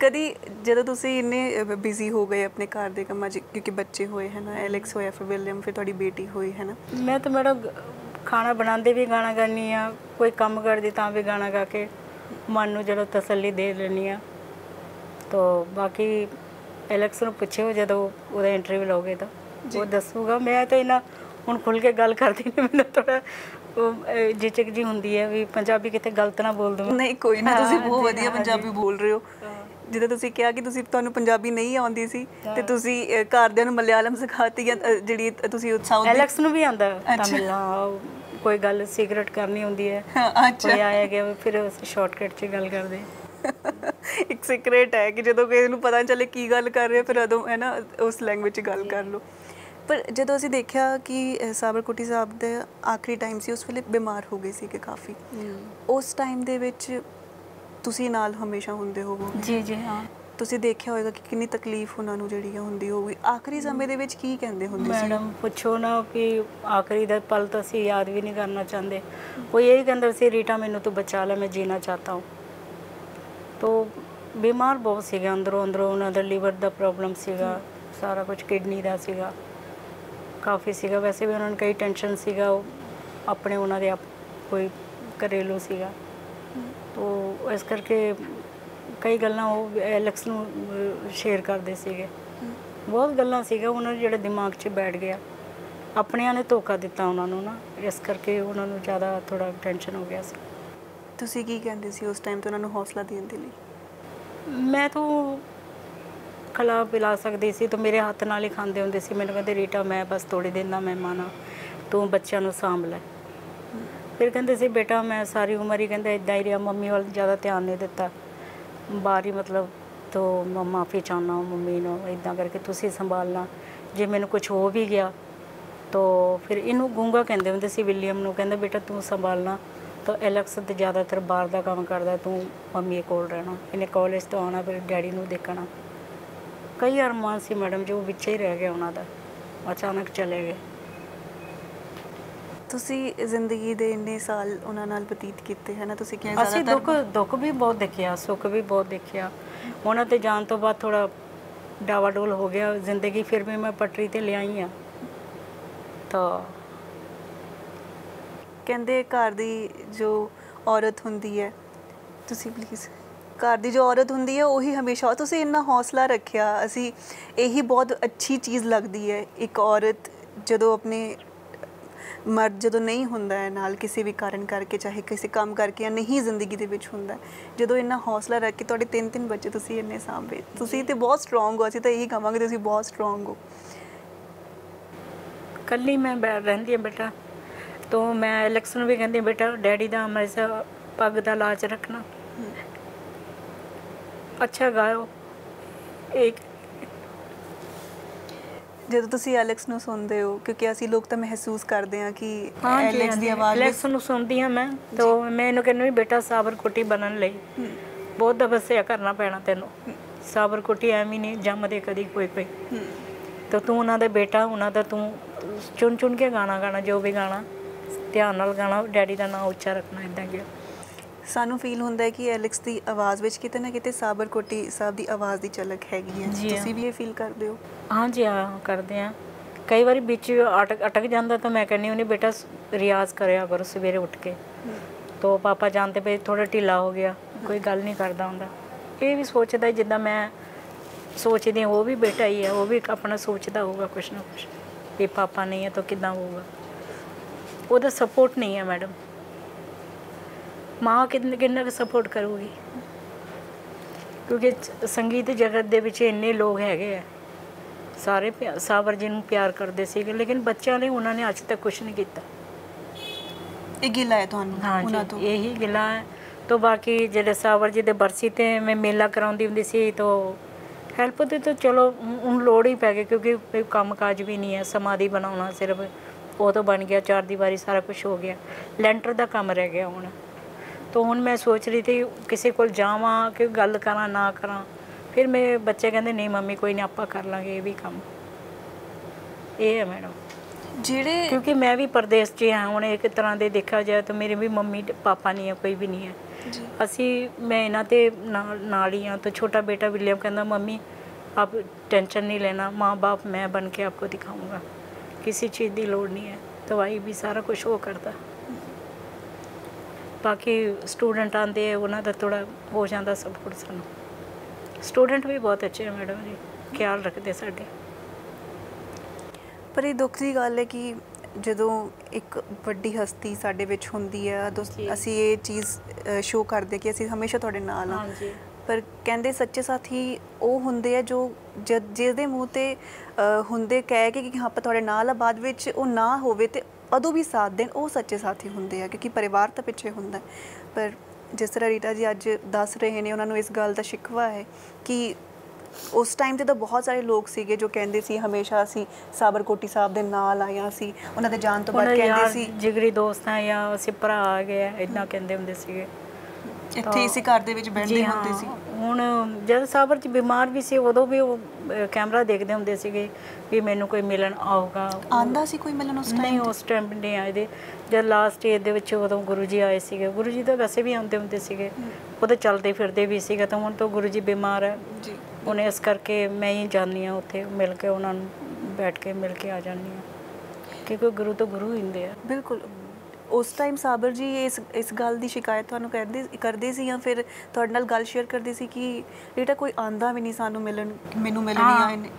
ਕਦੀ ਜਦੋਂ ਤੁਸੀਂ ਇੰਨੇ ਬਿਜ਼ੀ ਹੋ ਗਏ ਆਪਣੇ ਘਰ ਦੇ ਕੰਮਾਂ 'ਚ, ਕਿਉਂਕਿ ਬੱਚੇ ਹੋਏ ਹੈ ਨਾ, ਐਲੈਕਸ ਹੋਇਆ, ਫਿਰ ਵਿਲੀਅਮ, ਫਿਰ ਤੁਹਾਡੀ ਬੇਟੀ ਹੋਈ ਹੈ ਨਾ। ਮੈਂ ਤਾਂ ਮੈਡਮ ਖਾਣਾ ਬਣਾਉਂਦੇ ਵੀ ਗਾਣਾ ਗਾਉਂਦੀ ਹਾਂ, ਕੋਈ ਕੰਮ ਕਰਦੀ ਤਾਂ ਵੀ ਗਾਣਾ ਗਾ ਕੇ ਮਨ ਨੂੰ ਜਦੋਂ ਤਸੱਲੀ ਦੇ ਲੈਂਦੀ ਹਾਂ। ਤੋ ਬਾਕੀ ਐਲੈਕਸ ਨੂੰ ਪੁੱਛਿਓ ਜਦੋਂ ਉਹਦਾ ਇੰਟਰਵਿਊ ਲਓਗੇ ਤਾਂ ਉਹ ਦੱਸੂਗਾ। ਮੈਂ ਤਾਂ ਇਹਨਾਂ ਹੁਣ ਖੁੱਲ੍ਹ ਕੇ ਗੱਲ ਕਰਦੀ ਨਹੀਂ, ਮੈਨੂੰ ਥੋੜ੍ਹਾ ਝਿਜਕ ਜੀ ਹੁੰਦੀ ਹੈ ਵੀ ਪੰਜਾਬੀ ਕਿਤੇ ਗਲਤ ਨਾ ਬੋਲ ਦਵਾਂ। ਨਹੀਂ ਕੋਈ ਨਾ, ਤੁਸੀਂ ਬਹੁਤ ਵਧੀਆ ਪੰਜਾਬੀ ਬੋਲ ਰਹੇ ਹੋ। ਜਿੱਦਾਂ ਤੁਸੀਂ ਕਿਹਾ ਕਿ ਤੁਹਾਨੂੰ ਪੰਜਾਬੀ ਨਹੀਂ ਆਉਂਦੀ ਸੀ ਤੇ ਤੁਸੀਂ ਘਰਦਿਆਂ ਨੂੰ ਮਲਿਆਲਮ ਸਿਖਾਤੀ, ਜਾਂ ਜਿਹੜੀ ਤੁਸੀਂ ਸਾਊਥ ਐਲੈਕਸ ਨੂੰ ਵੀ ਆਉਂਦਾ ਤਮਿਲ। ਹਾਂ, ਕੋਈ ਗੱਲ ਸੀਕ੍ਰੇਟ ਕਰਨੀ ਹੁੰਦੀ ਹੈ, ਕੋਈ ਆਇਆ ਗਿਆ ਫਿਰ ਸ਼ਾਰਟਕਟ 'ਚ ਗੱਲ ਕਰਦੇ। ਇੱਕ ਸੀਕ੍ਰੇਟ ਹੈ ਕਿ ਜਦੋਂ ਕਿਸੇ ਨੂੰ ਪਤਾ ਨਹੀਂ ਚੱਲੇ ਕੀ ਗੱਲ ਕਰ ਰਹੇ, ਫਿਰ ਉਦੋਂ ਹੈ ਨਾ ਉਸ ਲੈਂਗੁਏਜ 'ਚ ਗੱਲ ਕਰ ਲਓ। ਪਰ ਜਦੋਂ ਅਸੀਂ ਦੇਖਿਆ ਕਿ ਸਾਬਰ ਕੋਟੀ ਸਾਹਿਬ ਦੇ ਆਖਰੀ ਟਾਈਮ ਸੀ, ਉਸ ਵੇਲੇ ਬਿਮਾਰ ਹੋ ਗਏ ਸੀਗੇ ਕਾਫੀ। ਉਸ ਟਾਈਮ ਦੇ ਵਿੱਚ ਤੁਸੀਂ ਨਾਲ ਹਮੇਸ਼ਾ ਹੁੰਦੇ ਹੋਵੋਗੇ। ਜੀ ਜੀ ਹਾਂ। ਤੁਸੀਂ ਦੇਖਿਆ ਹੋਵੇਗਾ ਕਿ ਕਿੰਨੀ ਤਕਲੀਫ ਉਹਨਾਂ ਨੂੰ ਜਿਹੜੀ ਹੁੰਦੀ ਹੋਊਗੀ। ਆਖਰੀ ਸਮੇਂ ਦੇ ਵਿੱਚ ਕੀ ਕਹਿੰਦੇ ਹੁੰਦੇ ਸੀ? ਮੈਡਮ ਪੁੱਛੋ ਨਾ ਕਿ ਆਖਰੀ ਦਾ ਪਲ ਤਾਂ ਅਸੀਂ ਯਾਦ ਵੀ ਨਹੀਂ ਕਰਨਾ ਚਾਹੁੰਦੇ। ਕੋਈ ਇਹੀ ਕਹਿੰਦਾ ਸੀ, ਰੀਟਾ ਮੈਨੂੰ ਤੂੰ ਬਚਾ ਲੈ, ਮੈਂ ਜੀਣਾ ਚਾਹਤਾ ਹੂੰ। ਤੋ ਬਿਮਾਰ ਬਹੁਤ ਸੀਗੇ ਅੰਦਰੋਂ ਉਹਨਾਂ ਦਾ ਲੀਵਰ ਦਾ ਪ੍ਰੋਬਲਮ ਸੀਗਾ, ਸਾਰਾ ਕੁਝ ਕਿਡਨੀ ਦਾ ਸੀਗਾ, ਕਾਫੀ ਸੀਗਾ। ਵੈਸੇ ਵੀ ਉਹਨਾਂ ਨੂੰ ਕਈ ਟੈਨਸ਼ਨ ਸੀਗਾ, ਉਹ ਆਪਣੇ ਉਹਨਾਂ ਦੇ ਕੋਈ ਘਰੇਲੂ ਸੀਗਾ। ਤੋ ਇਸ ਕਰਕੇ ਕਈ ਗੱਲਾਂ ਉਹ ਐਲੈਕਸ ਨੂੰ ਸ਼ੇਅਰ ਕਰਦੇ ਸੀਗੇ। ਬਹੁਤ ਗੱਲਾਂ ਸੀਗਾ ਉਹਨਾਂ ਦੇ ਜਿਹੜੇ ਦਿਮਾਗ 'ਚ ਬੈਠ ਗਿਆ। ਆਪਣਿਆਂ ਨੇ ਧੋਖਾ ਦਿੱਤਾ ਉਹਨਾਂ ਨੂੰ ਨਾ, ਇਸ ਕਰਕੇ ਉਹਨਾਂ ਨੂੰ ਜ਼ਿਆਦਾ ਥੋੜ੍ਹਾ ਟੈਨਸ਼ਨ ਹੋ ਗਿਆ ਸੀ। ਤੁਸੀਂ ਕੀ ਕਹਿੰਦੇ ਸੀ ਉਸ ਟਾਈਮ ਤੇ ਉਹਨਾਂ ਨੂੰ ਹੌਸਲਾ ਦੇਣ ਦੇ ਲਈ? ਮੈਂ ਤਾਂ ਖਲਾ ਪਿਲਾ ਸਕਦੀ ਸੀ, ਤਾਂ ਮੇਰੇ ਹੱਥ ਨਾਲ ਹੀ ਖਾਂਦੇ ਹੁੰਦੇ ਸੀ। ਮੈਨੂੰ ਕਹਿੰਦੇ, ਰੀਟਾ ਮੈਂ ਬਸ ਥੋੜ੍ਹੇ ਦਿਨ ਦਾ ਮਹਿਮਾਨ ਹਾਂ, ਤੂੰ ਬੱਚਿਆਂ ਨੂੰ ਸਾਂਭ ਲੈ। ਫਿਰ ਕਹਿੰਦੇ ਸੀ, ਬੇਟਾ ਮੈਂ ਸਾਰੀ ਉਮਰ ਹੀ ਕਹਿੰਦਾ ਇੱਦਾਂ ਹੀ ਰਿਹਾ, ਮੰਮੀ ਵੱਲ ਜ਼ਿਆਦਾ ਧਿਆਨ ਨਹੀਂ ਦਿੱਤਾ, ਬਾਹਰ ਹੀ ਮਤਲਬ ਤੋ ਮੈਂ ਮਾਫੀ ਚਾਹੁੰਦਾ ਮੰਮੀ ਨੂੰ, ਇੱਦਾਂ ਕਰਕੇ ਤੁਸੀਂ ਸੰਭਾਲਣਾ, ਜੇ ਮੈਨੂੰ ਕੁਝ ਹੋ ਵੀ ਗਿਆ ਤੋ ਫਿਰ ਇਹਨੂੰ ਗੂੰਗਾ ਕਹਿੰਦੇ ਹੁੰਦੇ ਸੀ ਵਿਲੀਅਮ ਨੂੰ। ਕਹਿੰਦਾ ਬੇਟਾ ਤੂੰ ਸੰਭਾਲਣਾ, ਤਾਂ ਐਲੈਕਸ ਤੇ ਜ਼ਿਆਦਾਤਰ ਬਾਹਰ ਦਾ ਕੰਮ ਕਰਦਾ, ਤੂੰ ਮੰਮੀ ਕੋਲ ਰਹਿਣਾ, ਇਹਨੇ ਕਾਲਜ ਤੋਂ ਆਉਣਾ, ਫਿਰ ਡੈਡੀ ਨੂੰ ਦੇਖਣਾ। ਕਈ ਅਰਮਾਨ ਸੀ ਮੈਡਮ ਜੋ ਵਿੱਚ ਹੀ ਰਹਿ ਗਿਆ ਉਹਨਾਂ ਦਾ, ਅਚਾਨਕ ਚਲੇ ਗਏ। ਤੁਸੀਂ ਜ਼ਿੰਦਗੀ ਦੇ ਇੰਨੇ ਸਾਲ ਉਹਨਾਂ ਨਾਲ ਬਤੀਤ ਕੀਤੇ ਹੈ ਨਾ, ਤੁਸੀਂ ਕਿਹਾ ਅਸੀਂ ਦੁੱਖ ਵੀ ਬਹੁਤ ਦੇਖਿਆ, ਸੁੱਖ ਵੀ ਬਹੁਤ ਦੇਖਿਆ। ਉਹਨਾਂ ਤੇ ਜਾਣ ਤੋਂ ਬਾਅਦ ਥੋੜ੍ਹਾ ਡਾਵਾਡੋਲ ਹੋ ਗਿਆ ਜ਼ਿੰਦਗੀ, ਫਿਰ ਵੀ ਮੈਂ ਪਟਰੀ 'ਤੇ ਲਿਆਈ ਹਾਂ। ਤਾਂ ਕਹਿੰਦੇ ਘਰ ਦੀ ਜੋ ਔਰਤ ਹੁੰਦੀ ਹੈ, ਤੁਸੀਂ ਪਲੀਜ਼, ਘਰ ਦੀ ਜੋ ਔਰਤ ਹੁੰਦੀ ਹੈ ਉਹੀ ਹਮੇਸ਼ਾ, ਤੁਸੀਂ ਇੰਨਾ ਹੌਸਲਾ ਰੱਖਿਆ, ਅਸੀਂ ਇਹੀ ਬਹੁਤ ਅੱਛੀ ਚੀਜ਼ ਲੱਗਦੀ ਹੈ। ਇੱਕ ਔਰਤ ਜਦੋਂ ਆਪਣੇ ਮਰਦ ਜਦੋਂ ਨਹੀਂ ਹੁੰਦਾ ਹੈ ਨਾਲ ਕਿਸੇ ਵੀ ਕਾਰਨ ਕਰਕੇ, ਚਾਹੇ ਕਿਸੇ ਕੰਮ ਕਰਕੇ ਜਾਂ ਨਹੀਂ ਜ਼ਿੰਦਗੀ ਦੇ ਵਿੱਚ ਹੁੰਦਾ, ਜਦੋਂ ਇੰਨਾ ਹੌਸਲਾ ਰੱਖ ਕੇ ਤੁਹਾਡੇ 3 ਬੱਚੇ ਤੁਸੀਂ ਇੰਨੇ ਸਾਂਭੇ, ਤੁਸੀਂ ਤਾਂ ਬਹੁਤ ਸਟਰੋਂਗ ਹੋ। ਅਸੀਂ ਤਾਂ ਇਹੀ ਕਹਾਂਗੇ ਤੁਸੀਂ ਬਹੁਤ ਸਟਰੋਂਗ ਹੋ। ਕੱਲੀ ਮੈਂ ਰਹਿੰਦੀ ਹਾਂ ਬੇਟਾ, ਤਾਂ ਮੈਂ ਐਲੈਕਸ ਨੂੰ ਵੀ ਕਹਿੰਦੀ ਬੇਟਾ ਡੈਡੀ ਦਾ ਹਮੇਸ਼ਾ ਪੱਗ ਦਾ ਲਾਜ ਰੱਖਣਾ, ਅੱਛਾ ਗਾਓ। ਇੱਕ ਜਦੋਂ ਤੁਸੀਂ ਐਲੈਕਸ ਨੂੰ ਸੁਣਦੇ ਹੋ, ਕਿਉਂਕਿ ਅਸੀਂ ਲੋਕ ਤਾਂ ਮਹਿਸੂਸ ਕਰਦੇ ਹਾਂ ਕਿ ਐਲੈਕਸ ਦੀ ਆਵਾਜ਼, ਐਲੈਕਸ ਨੂੰ ਸੁਣਦੀ ਹਾਂ ਮੈਂ, ਤਾਂ ਮੈਂ ਇਹਨੂੰ ਕਹਿੰਦੀ ਬੇਟਾ ਸਾਬਰ ਕੋਟੀ ਬਣਨ ਲਈ ਬਹੁਤ ਤਪੱਸਿਆ ਕਰਨਾ ਪੈਣਾ ਤੈਨੂੰ। ਸਾਬਰ ਕੋਟੀ ਐਵੇਂ ਨਹੀਂ ਜੰਮਦੇ ਕਦੀ ਕੋਈ ਤਾਂ ਤੂੰ ਉਹਨਾਂ ਦਾ ਬੇਟਾ, ਉਹਨਾਂ ਦਾ ਤੂੰ ਚੁਣ ਚੁਣ ਕੇ ਗਾਣਾ, ਜੋ ਵੀ ਗਾਣਾ ਧਿਆਨ ਨਾਲ ਗਾਣਾ, ਡੈਡੀ ਦਾ ਨਾਂ ਉੱਚਾ ਰੱਖਣਾ। ਇੱਦਾਂ ਗਿਆ ਸਾਨੂੰ ਫੀਲ ਹੁੰਦਾ ਹੈ ਕਿ ਐਲੈਕਸ ਦੀ ਆਵਾਜ਼ ਵਿੱਚ ਕਿਤੇ ਨਾ ਕਿਤੇ ਸਾਬਰ ਕੋਟੀ ਸਾਹਿਬ ਦੀ ਆਵਾਜ਼ ਦੀ ਝਲਕ ਹੈਗੀ ਹੈ। ਤੁਸੀਂ ਵੀ ਇਹ ਫੀਲ ਕਰਦੇ ਹੋ? ਹਾਂਜੀ ਹਾਂ, ਕਰਦੇ ਹਾਂ। ਕਈ ਵਾਰੀ ਵਿੱਚ ਅਟਕ ਜਾਂਦਾ ਤਾਂ ਮੈਂ ਕਹਿੰਦੀ ਹੁੰਦੀ ਬੇਟਾ ਰਿਆਜ਼ ਕਰਿਆ ਕਰੋ ਸਵੇਰੇ ਉੱਠ ਕੇ। ਤਾਂ ਪਾਪਾ ਜਾਣਦੇ ਪਏ ਥੋੜ੍ਹਾ ਢਿੱਲਾ ਹੋ ਗਿਆ, ਕੋਈ ਗੱਲ ਨਹੀਂ ਕਰਦਾ ਹੁੰਦਾ। ਇਹ ਵੀ ਸੋਚਦਾ ਜਿੱਦਾਂ ਮੈਂ सोचते हैं वो भी बेटा ही है, वो भी अपना सोचता होगा कुछ ना कुछ कि पापा नहीं है तो कितना होगा। ਉਹਦਾ सपोर्ट नहीं है मैडम। माँ किन्ना सपोर्ट करूगी, क्योंकि संगीत जगत ਦੇ ਵਿੱਚ ਇੰਨੇ ਲੋਕ ਹੈਗੇ ਆ, ਸਾਰੇ ਸਾਬਰ ਜੀ ਨੂੰ ਪਿਆਰ ਕਰਦੇ ਸੀਗੇ, ਲੇਕਿਨ ਬੱਚਿਆਂ ਨੇ ਉਹਨਾਂ ਨੇ ਅੱਜ ਤੱਕ ਕੁਝ ਨਹੀਂ ਕੀਤਾ। ਇਹ ਗਿਲਾ ਹੈ ਤੁਹਾਨੂੰ ਉਹਨਾਂ ਤੋਂ? ਇਹੀ ਗਿਲਾ ਹੈ। तो बाकी ਜਿਹੜੇ ਸਾਬਰ ਜੀ ਦੇ ਬਰਸੀ ਤੇ ਮੈਂ ਮੇਲਾ ਕਰਾਉਂਦੀ ਹੁੰਦੀ ਸੀ, तो ਹੈਲਪ ਤੇ ਤਾਂ ਚਲੋ ਹੁਣ ਲੋੜ ਹੀ ਪੈ ਗਈ, ਕਿਉਂਕਿ ਕੋਈ ਕੰਮ ਕਾਜ ਵੀ ਨਹੀਂ ਹੈ। ਸਮਾਧੀ ਬਣਾਉਣਾ ਸਿਰਫ ਉਹ ਤਾਂ ਬਣ ਗਿਆ, 4 ਦੀਵਾਰੀ ਸਾਰਾ ਕੁਝ ਹੋ ਗਿਆ, ਲੈਂਟਰ ਦਾ ਕੰਮ ਰਹਿ ਗਿਆ ਹੁਣ। तो ਹੁਣ ਮੈਂ ਸੋਚ ਰਹੀ थी ਕਿਸੇ ਕੋਲ ਜਾਵਾਂ ਕਿ ਗੱਲ ਕਰਾਂ ਨਾ ਕਰਾਂ, ਫਿਰ ਮੇਰੇ ਬੱਚੇ ਕਹਿੰਦੇ ਨਹੀਂ ਮੰਮੀ ਕੋਈ ਨਹੀਂ ਆਪਾਂ ਕਰ ਲਾਂਗੇ ਇਹ ਵੀ ਕੰਮ। ਇਹ ਹੈ ਮੈਡਮ, ਜਿਹੜੇ क्योंकि मैं भी परदेश 'ਚ ਹਾਂ ਹੁਣ। एक तरह ਦੇ ਦੇਖਿਆ ਜਾਏ ਤਾਂ ਮੇਰੇ ਵੀ ਮੰਮੀ ਪਾਪਾ ਨਹੀਂ ਹੈ, ਕੋਈ ਵੀ ਨਹੀਂ ਹੈ। ਅਸੀਂ ਮੈਂ ਇਹਨਾਂ ਤੇ ਨਾਲ ਹੀ ਹਾਂ। तो छोटा बेटा विलियम कहना मम्मी आप टेंशन नहीं लेना, माँ बाप मैं बन के आपको दिखाऊंगा, किसी चीज़ की लोड़ नहीं है, दवाई भी सारा कुछ वो करता। बाकी स्टूडेंट आते हैं उन्हों का थोड़ा हो जाता सपोर्ट सानू। स्टूडेंट भी बहुत अच्छे हैं मैडम जी, ख्याल रखते साढ़े। ਪਰ ਇਹ ਦੁੱਖ ਦੀ ਗੱਲ ਹੈ ਕਿ ਜਦੋਂ ਇੱਕ ਵੱਡੀ ਹਸਤੀ ਸਾਡੇ ਵਿੱਚ ਹੁੰਦੀ ਹੈ ਅਸੀਂ ਇਹ ਚੀਜ਼ ਸ਼ੋਅ ਕਰਦੇ ਕਿ ਅਸੀਂ ਹਮੇਸ਼ਾ ਤੁਹਾਡੇ ਨਾਲ ਹਾਂ। ਪਰ ਕਹਿੰਦੇ ਸੱਚੇ ਸਾਥੀ ਉਹ ਹੁੰਦੇ ਆ ਜੋ ਜਿਸ ਦੇ ਮੂੰਹ ਤੇ ਹੁੰਦੇ ਕਹਿ ਕੇ ਕਿ ਹਾਂ ਆਪਾਂ ਤੁਹਾਡੇ ਨਾਲ ਆ, ਬਾਅਦ ਵਿੱਚ ਉਹ ਨਾ ਹੋਵੇ ਤੇ ਉਦੋਂ ਵੀ ਸਾਥ ਦੇਣ, ਉਹ ਸੱਚੇ ਸਾਥੀ ਹੁੰਦੇ ਆ, ਕਿਉਂਕਿ ਪਰਿਵਾਰ ਤਾਂ ਪਿੱਛੇ ਹੁੰਦਾ। ਪਰ ਜਿਸ ਤਰ੍ਹਾਂ ਰੀਟਾ ਜੀ ਅੱਜ ਦੱਸ ਰਹੇ ਨੇ, ਉਹਨਾਂ ਨੂੰ ਇਸ ਗੱਲ ਦਾ ਸ਼ਿਕਵਾ ਹੈ ਕਿ ਉਸ ਟਾਈਮ ਤੇ ਤਾਂ ਬਹੁਤ ਸਾਰੇ ਲੋਕ ਸੀਗੇ ਜੋ ਕਹਿੰਦੇ ਸੀ ਹਮੇਸ਼ਾ ਅਸੀਂ ਸਾਬਰਕੋਟੀ ਸਾਹਿਬ ਦੇ ਨਾਲ ਆਏ ਹਾਂ, ਅਸੀਂ ਉਹਨਾਂ ਦੇ ਜਾਣ ਤੋਂ ਬਾਅਦ ਕਹਿੰਦੇ ਸੀ ਜਿਗਰੀ ਦੋਸਤ ਆ ਜਾਂ ਅਸੀਂ ਭਰਾ ਆ ਗਏ, ਇੱਦਾਂ ਕਹਿੰਦੇ ਹੁੰਦੇ ਸੀਗੇ। ਇੱਥੇ ਇਸੇ ਘਰ ਦੇ ਵਿੱਚ ਬੈਠਦੇ ਹੁੰਦੇ ਸੀ। ਹੁਣ ਜਦ ਸਾਬਰ 'ਚ ਬਿਮਾਰ ਵੀ ਸੀ, ਉਦੋਂ ਵੀ ਉਹ ਕੈਮਰਾ ਦੇਖਦੇ ਹੁੰਦੇ ਸੀਗੇ ਵੀ ਮੈਨੂੰ ਕੋਈ ਮਿਲਣ ਆਊਗਾ। ਆਂਦਾ ਸੀ ਕੋਈ ਮਿਲਣ ਉਸ ਟਾਈਮ? ਨਹੀਂ, ਉਸ ਟਾਈਮ ਨਹੀਂ ਆਏ ਦੇ। ਜਦ ਲਾਸਟ ਸਟੇਜ ਦੇ ਵਿੱਚ ਉਦੋਂ ਗੁਰੂ ਜੀ ਆਏ ਸੀਗੇ। ਗੁਰੂ ਜੀ ਤਾਂ ਵੈਸੇ ਵੀ ਆਉਂਦੇ ਹੁੰਦੇ ਸੀਗੇ, ਉਹ ਤਾਂ ਚੱਲਦੇ ਫਿਰਦੇ ਵੀ ਸੀਗਾ। ਤਾਂ ਹੁਣ ਤਾਂ ਗੁਰੂ ਜੀ ਬਿਮਾਰ ਹੈ ਜੀ, ਉਹਨੇ ਇਸ ਕਰਕੇ ਮੈਂ ਹੀ ਜਾਂਦੀ ਹਾਂ ਉੱਥੇ ਮਿਲ ਕੇ, ਉਹਨਾਂ ਨੂੰ ਬੈਠ ਕੇ ਮਿਲ ਕੇ ਆ ਜਾਂਦੀ ਹਾਂ, ਕਿਉਂਕਿ ਗੁਰੂ ਤੋਂ ਗੁਰੂ ਹੁੰਦੇ ਆ। ਬਿਲਕੁਲ। ਉਸ ਟਾਈਮ ਸਾਬਰ ਜੀ ਇਸ ਗੱਲ ਦੀ ਸ਼ਿਕਾਇਤ ਤੁਹਾਨੂੰ ਕਰਦੇ ਸੀ ਜਾਂ ਫਿਰ ਤੁਹਾਡੇ ਨਾਲ ਗੱਲ ਸ਼ੇਅਰ ਕਰਦੇ ਸੀ ਕਿ ਰੀਟਾ ਕੋਈ ਆਂਦਾ ਵੀ ਨਹੀਂ ਸਾਨੂੰ ਮਿਲਣ, ਮੈਨੂੰ ਮਿਲਣ ਨਹੀਂ ਆਏ ਨੇ?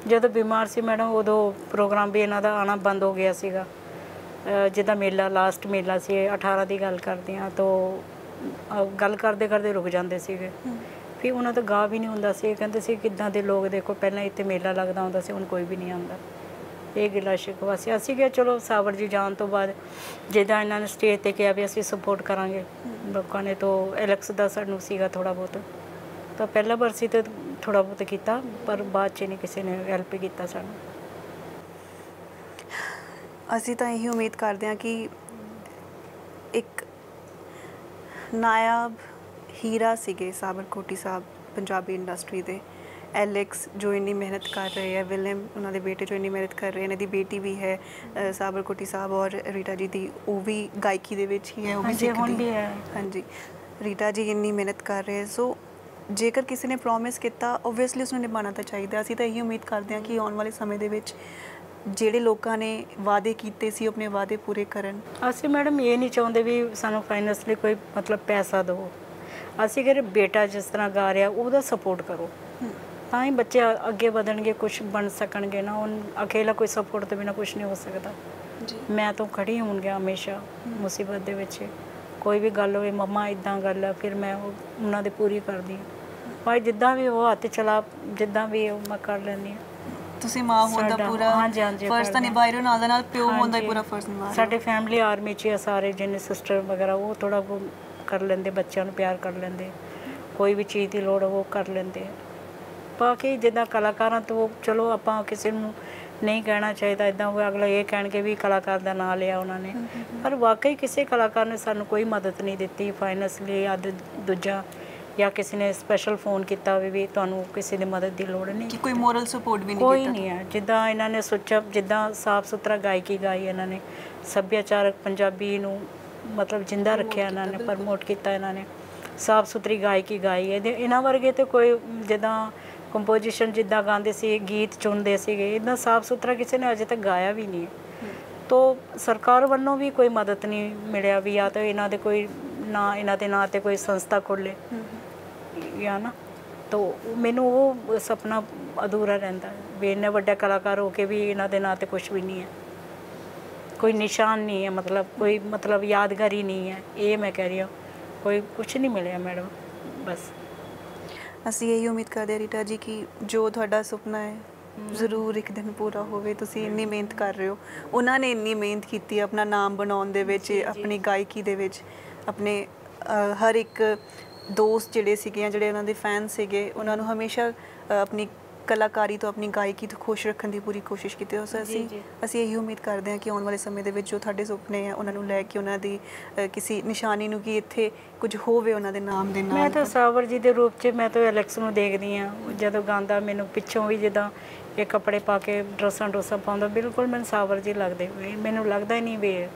ਜਦੋਂ ਬਿਮਾਰ ਸੀ ਮੈਡਮ ਉਦੋਂ ਪ੍ਰੋਗਰਾਮ ਵੀ ਇਹਨਾਂ ਦਾ ਆਉਣਾ ਬੰਦ ਹੋ ਗਿਆ ਸੀਗਾ। ਜਿੱਦਾਂ ਮੇਲਾ ਲਾਸਟ ਮੇਲਾ ਸੀ 18 ਦੀ ਗੱਲ ਕਰਦੇ ਹਾਂ, ਤਾਂ ਗੱਲ ਕਰਦੇ ਕਰਦੇ ਰੁਕ ਜਾਂਦੇ ਸੀਗੇ। ਫਿਰ ਉਹਨਾਂ ਦਾ ਗਾ ਵੀ ਨਹੀਂ ਹੁੰਦਾ ਸੀ। ਕਹਿੰਦੇ ਸੀ ਕਿੱਦਾਂ ਦੇ ਲੋਕ ਦੇਖੋ, ਪਹਿਲਾਂ ਇੱਥੇ ਮੇਲਾ ਲੱਗਦਾ ਹੁੰਦਾ ਸੀ, ਹੁਣ ਕੋਈ ਵੀ ਨਹੀਂ ਆਉਂਦਾ। ਇਹ ਗਿਲਾ ਸ਼ਿਕਵਾ ਸੀ। ਅਸੀਂ ਕਿਹਾ ਚਲੋ ਸਾਬਰ ਜੀ ਜਾਣ ਤੋਂ ਬਾਅਦ ਜਿੱਦਾਂ ਇਹਨਾਂ ਨੇ ਸਟੇਜ 'ਤੇ ਕਿਹਾ ਵੀ ਅਸੀਂ ਸਪੋਰਟ ਕਰਾਂਗੇ ਲੋਕਾਂ ਨੇ, ਤਾਂ ਐਲੈਕਸ ਦਾ ਸਾਨੂੰ ਸੀਗਾ ਥੋੜ੍ਹਾ ਬਹੁਤ, ਤਾਂ ਪਹਿਲਾ ਬਰਸੀ ਤੇ ਥੋੜ੍ਹਾ ਬਹੁਤ ਕੀਤਾ, ਪਰ ਬਾਅਦ 'ਚ ਨਹੀਂ ਕਿਸੇ ਨੇ ਹੈਲਪ ਕੀਤਾ ਸਾਨੂੰ। ਅਸੀਂ ਤਾਂ ਇਹੀ ਉਮੀਦ ਕਰਦੇ ਹਾਂ ਕਿ ਇੱਕ ਨਾਇਬ ਹੀਰਾ ਸੀਗੇ ਸਾਬਰਕੋਟੀ ਸਾਹਿਬ ਪੰਜਾਬੀ ਇੰਡਸਟਰੀ ਦੇ। ਐਲੈਕਸ ਜੋ ਇੰਨੀ ਮਿਹਨਤ ਕਰ ਰਹੇ ਹੈ, ਵਿਲੀਅਮ ਉਹਨਾਂ ਦੇ ਬੇਟੇ ਜੋ ਇੰਨੀ ਮਿਹਨਤ ਕਰ ਰਹੇ, ਇਹਨਾਂ ਦੀ ਬੇਟੀ ਵੀ ਹੈ ਸਾਬਰਕੋਟੀ ਸਾਹਿਬ, ਔਰ ਰੀਟਾ ਜੀ ਦੀ ਉਹ ਵੀ ਗਾਇਕੀ ਦੇ ਵਿੱਚ ਹੀ ਹੈ, ਉਹ ਵੀ ਸਿੱਖਦੀ ਹੈ। ਹਾਂਜੀ, ਰੀਟਾ ਜੀ ਇੰਨੀ ਮਿਹਨਤ ਕਰ ਰਹੇ। ਸੋ ਜੇਕਰ ਕਿਸੇ ਨੇ ਪ੍ਰੋਮਿਸ ਕੀਤਾ ਓਬਵੀਅਸਲੀ ਉਸਨੂੰ ਨਿਭਾਉਣਾ ਤਾਂ ਚਾਹੀਦਾ। ਅਸੀਂ ਤਾਂ ਇਹੀ ਉਮੀਦ ਕਰਦੇ ਹਾਂ ਕਿ ਆਉਣ ਵਾਲੇ ਸਮੇਂ ਦੇ ਵਿੱਚ ਜਿਹੜੇ ਲੋਕਾਂ ਨੇ ਵਾਅਦੇ ਕੀਤੇ ਸੀ ਆਪਣੇ ਵਾਅਦੇ ਪੂਰੇ ਕਰਨ। ਅਸੀਂ ਮੈਡਮ ਇਹ ਨਹੀਂ ਚਾਹੁੰਦੇ ਵੀ ਸਾਨੂੰ ਫਾਈਨੈਂਸ਼ਲੀ ਕੋਈ ਮਤਲਬ ਪੈਸਾ ਦਿਓ। ਅਸੀਂ ਕਹਿੰਦੇ ਬੇਟਾ ਜਿਸ ਤਰ੍ਹਾਂ ਗਾ ਰਿਹਾ ਉਹਦਾ ਸਪੋਰਟ ਕਰੋ, ਤਾਂ ਹੀ ਬੱਚੇ ਅੱਗੇ ਵਧਣਗੇ, ਕੁਛ ਬਣ ਸਕਣਗੇ ਨਾ। ਹੁਣ ਅਕੇਲਾ ਕੋਈ ਸਪੋਰਟ ਤੋਂ ਬਿਨਾਂ ਕੁਛ ਨਹੀਂ ਹੋ ਸਕਦਾ। ਮੈਂ ਤਾਂ ਖੜੀ ਹੋਣਗੇ ਹਮੇਸ਼ਾ ਮੁਸੀਬਤ ਦੇ ਵਿੱਚ। ਕੋਈ ਵੀ ਗੱਲ ਹੋਵੇ ਮੰਮਾ ਇੱਦਾਂ ਗੱਲ ਆ, ਫਿਰ ਮੈਂ ਉਹਨਾਂ ਦੀ ਪੂਰੀ ਕਰਦੀ ਹਾਂ। ਭਾਈ ਜਿੱਦਾਂ ਵੀ ਉਹ ਹੱਥ ਚਲਾ, ਜਿੱਦਾਂ ਵੀ ਉਹ ਮੈਂ ਕਰ ਲੈਂਦੀ ਹਾਂ। ਤੁਸੀਂ ਮਾਂ ਹੋਣ ਦਾ ਪੂਰਾ ਫਰਜ਼ ਤਾਂ ਨਿਭਾ ਰਹੇ ਹੋ, ਨਾਲ ਦਾ ਨਾਲ ਪਿਓ ਹੋਣ ਦਾ ਪੂਰਾ ਫਰਜ਼ ਨਿਭਾ ਰਹੇ ਹੋ। ਸਾਡੇ ਫੈਮਿਲੀ ਆਰਮੀ 'ਚ ਆ ਸਾਰੇ, ਜਿੰਨੇ ਸਿਸਟਰ ਵਗੈਰਾ ਉਹ ਥੋੜ੍ਹਾ ਕਰ ਲੈਂਦੇ, ਬੱਚਿਆਂ ਨੂੰ ਪਿਆਰ ਕਰ ਲੈਂਦੇ, ਕੋਈ ਵੀ ਚੀਜ਼ ਦੀ ਲੋੜ ਉਹ ਕਰ ਲੈਂਦੇ। ਬਾਕੀ ਜਿੱਦਾਂ ਕਲਾਕਾਰਾਂ ਤੋਂ ਚਲੋ ਆਪਾਂ ਕਿਸੇ ਨੂੰ ਨਹੀਂ ਕਹਿਣਾ ਚਾਹੀਦਾ ਇੱਦਾਂ ਹੋਇਆ, ਅਗਲਾ ਇਹ ਕਹਿਣਗੇ ਵੀ ਕਲਾਕਾਰ ਦਾ ਨਾਂ ਲਿਆ ਉਹਨਾਂ ਨੇ, ਪਰ ਵਾਕਈ ਕਿਸੇ ਕਲਾਕਾਰ ਨੇ ਸਾਨੂੰ ਕੋਈ ਮਦਦ ਨਹੀਂ ਦਿੱਤੀ ਫਾਈਨੈਂਸ਼ਲੀ ਜਾਂ ਦੂਜਾ, ਜਾਂ ਕਿਸੇ ਨੇ ਸਪੈਸ਼ਲ ਫੋਨ ਕੀਤਾ ਹੋਵੇ ਵੀ ਤੁਹਾਨੂੰ ਕਿਸੇ ਦੀ ਮਦਦ ਦੀ ਲੋੜ ਨਹੀਂ, ਕਿ ਕੋਈ ਮੋਰਲ ਸਪੋਰਟ ਵੀ ਨਹੀਂ ਕੋਈ ਨਹੀਂ ਹੈ। ਜਿੱਦਾਂ ਇਹਨਾਂ ਨੇ ਸੋਚਿਆ, ਜਿੱਦਾਂ ਸਾਫ ਸੁਥਰਾ ਗਾਇਕੀ ਗਾਈ ਇਹਨਾਂ ਨੇ, ਸੱਭਿਆਚਾਰਕ ਪੰਜਾਬੀ ਨੂੰ ਮਤਲਬ ਜਿੰਦਾ ਰੱਖਿਆ ਇਹਨਾਂ ਨੇ, ਪ੍ਰਮੋਟ ਕੀਤਾ ਇਹਨਾਂ ਨੇ, ਸਾਫ ਸੁਥਰੀ ਗਾਇਕੀ ਗਾਈ ਹੈ। ਇਹਨਾਂ ਵਰਗੇ ਤਾਂ ਕੋਈ ਜਿੱਦਾਂ ਕੰਪੋਜੀਸ਼ਨ ਜਿੱਦਾਂ ਗਾਉਂਦੇ ਸੀ, ਗੀਤ ਚੁਣਦੇ ਸੀਗੇ, ਇੱਦਾਂ ਸਾਫ ਸੁਥਰਾ ਕਿਸੇ ਨੇ ਅਜੇ ਤੱਕ ਗਾਇਆ ਵੀ ਨਹੀਂ। ਤੋ ਸਰਕਾਰ ਵੱਲੋਂ ਵੀ ਕੋਈ ਮਦਦ ਨਹੀਂ ਮਿਲਿਆ ਵੀ, ਜਾਂ ਤਾਂ ਇਹਨਾਂ ਦੇ ਕੋਈ ਨਾ, ਇਹਨਾਂ ਦੇ ਨਾਂ 'ਤੇ ਕੋਈ ਸੰਸਥਾ ਖੋਲ੍ਹੇ ਜਾਂ ਨਾ ਤੋ ਮੈਨੂੰ ਉਹ ਸੁਪਨਾ ਅਧੂਰਾ ਰਹਿੰਦਾ ਵੀ ਇੰਨੇ ਵੱਡਾ ਕਲਾਕਾਰ ਹੋ ਕੇ ਵੀ ਇਹਨਾਂ ਦੇ ਨਾਂ ਤੇ ਕੁਝ ਵੀ ਨਹੀਂ ਹੈ, ਕੋਈ ਨਿਸ਼ਾਨ ਨਹੀਂ ਹੈ, ਮਤਲਬ ਕੋਈ ਮਤਲਬ ਯਾਦਗਾਰੀ ਨਹੀਂ ਹੈ। ਇਹ ਮੈਂ ਕਹਿ ਰਹੀ ਹਾਂ, ਕੋਈ ਕੁਝ ਨਹੀਂ ਮਿਲਿਆ ਮੈਡਮ। ਬਸ ਅਸੀਂ ਇਹੀ ਉਮੀਦ ਕਰਦੇ ਹਾਂ ਰੀਟਾ ਜੀ ਕਿ ਜੋ ਤੁਹਾਡਾ ਸੁਪਨਾ ਹੈ ਜ਼ਰੂਰ ਇੱਕ ਦਿਨ ਪੂਰਾ ਹੋਵੇ। ਤੁਸੀਂ ਇੰਨੀ ਮਿਹਨਤ ਕਰ ਰਹੇ ਹੋ, ਉਹਨਾਂ ਨੇ ਇੰਨੀ ਮਿਹਨਤ ਕੀਤੀ ਆਪਣਾ ਨਾਮ ਬਣਾਉਣ ਦੇ ਵਿੱਚ, ਆਪਣੀ ਗਾਇਕੀ ਦੇ ਵਿੱਚ, ਆਪਣੇ ਹਰ ਇੱਕ ਦੋਸਤ ਜਿਹੜੇ ਸੀਗੇ, ਜਿਹੜੇ ਉਹਨਾਂ ਦੇ ਫੈਨ ਸੀਗੇ, ਉਹਨਾਂ ਨੂੰ ਹਮੇਸ਼ਾ ਆਪਣੀ ਕਲਾਕਾਰੀ ਤੋਂ, ਆਪਣੀ ਗਾਇਕੀ ਤੋਂ ਖੁਸ਼ ਰੱਖਣ ਦੀ ਪੂਰੀ ਕੋਸ਼ਿਸ਼ ਕੀਤੀ। ਉਸ ਅਸੀਂ ਇਹੀ ਉਮੀਦ ਕਰਦੇ ਹਾਂ ਕਿ ਆਉਣ ਵਾਲੇ ਸਮੇਂ ਦੇ ਵਿੱਚ ਜੋ ਤੁਹਾਡੇ ਸੁਪਨੇ ਆ ਉਹਨਾਂ ਨੂੰ ਲੈ ਕੇ, ਉਹਨਾਂ ਦੀ ਕਿਸੇ ਨਿਸ਼ਾਨੀ ਨੂੰ ਕਿ ਇੱਥੇ ਕੁਝ ਹੋਵੇ ਉਹਨਾਂ ਦੇ ਨਾਮ ਦੇ ਨਾਲ। ਮੈਂ ਤਾਂ ਸਾਵਰ ਜੀ ਦੇ ਰੂਪ 'ਚ ਮੈਂ ਤਾਂ ਐਲੈਕਸ ਨੂੰ ਦੇਖਦੀ ਹਾਂ, ਜਦੋਂ ਗਾਉਂਦਾ ਮੈਨੂੰ ਪਿੱਛੋਂ ਵੀ ਜਿੱਦਾਂ ਇਹ ਕੱਪੜੇ ਪਾ ਕੇ ਡਰੈਸਾਂ ਪਾਉਂਦਾ, ਬਿਲਕੁਲ ਮੈਨੂੰ ਸਾਵਰ ਜੀ ਲੱਗਦੇ, ਮੈਨੂੰ ਲੱਗਦਾ ਹੀ ਨਹੀਂ ਵੀ।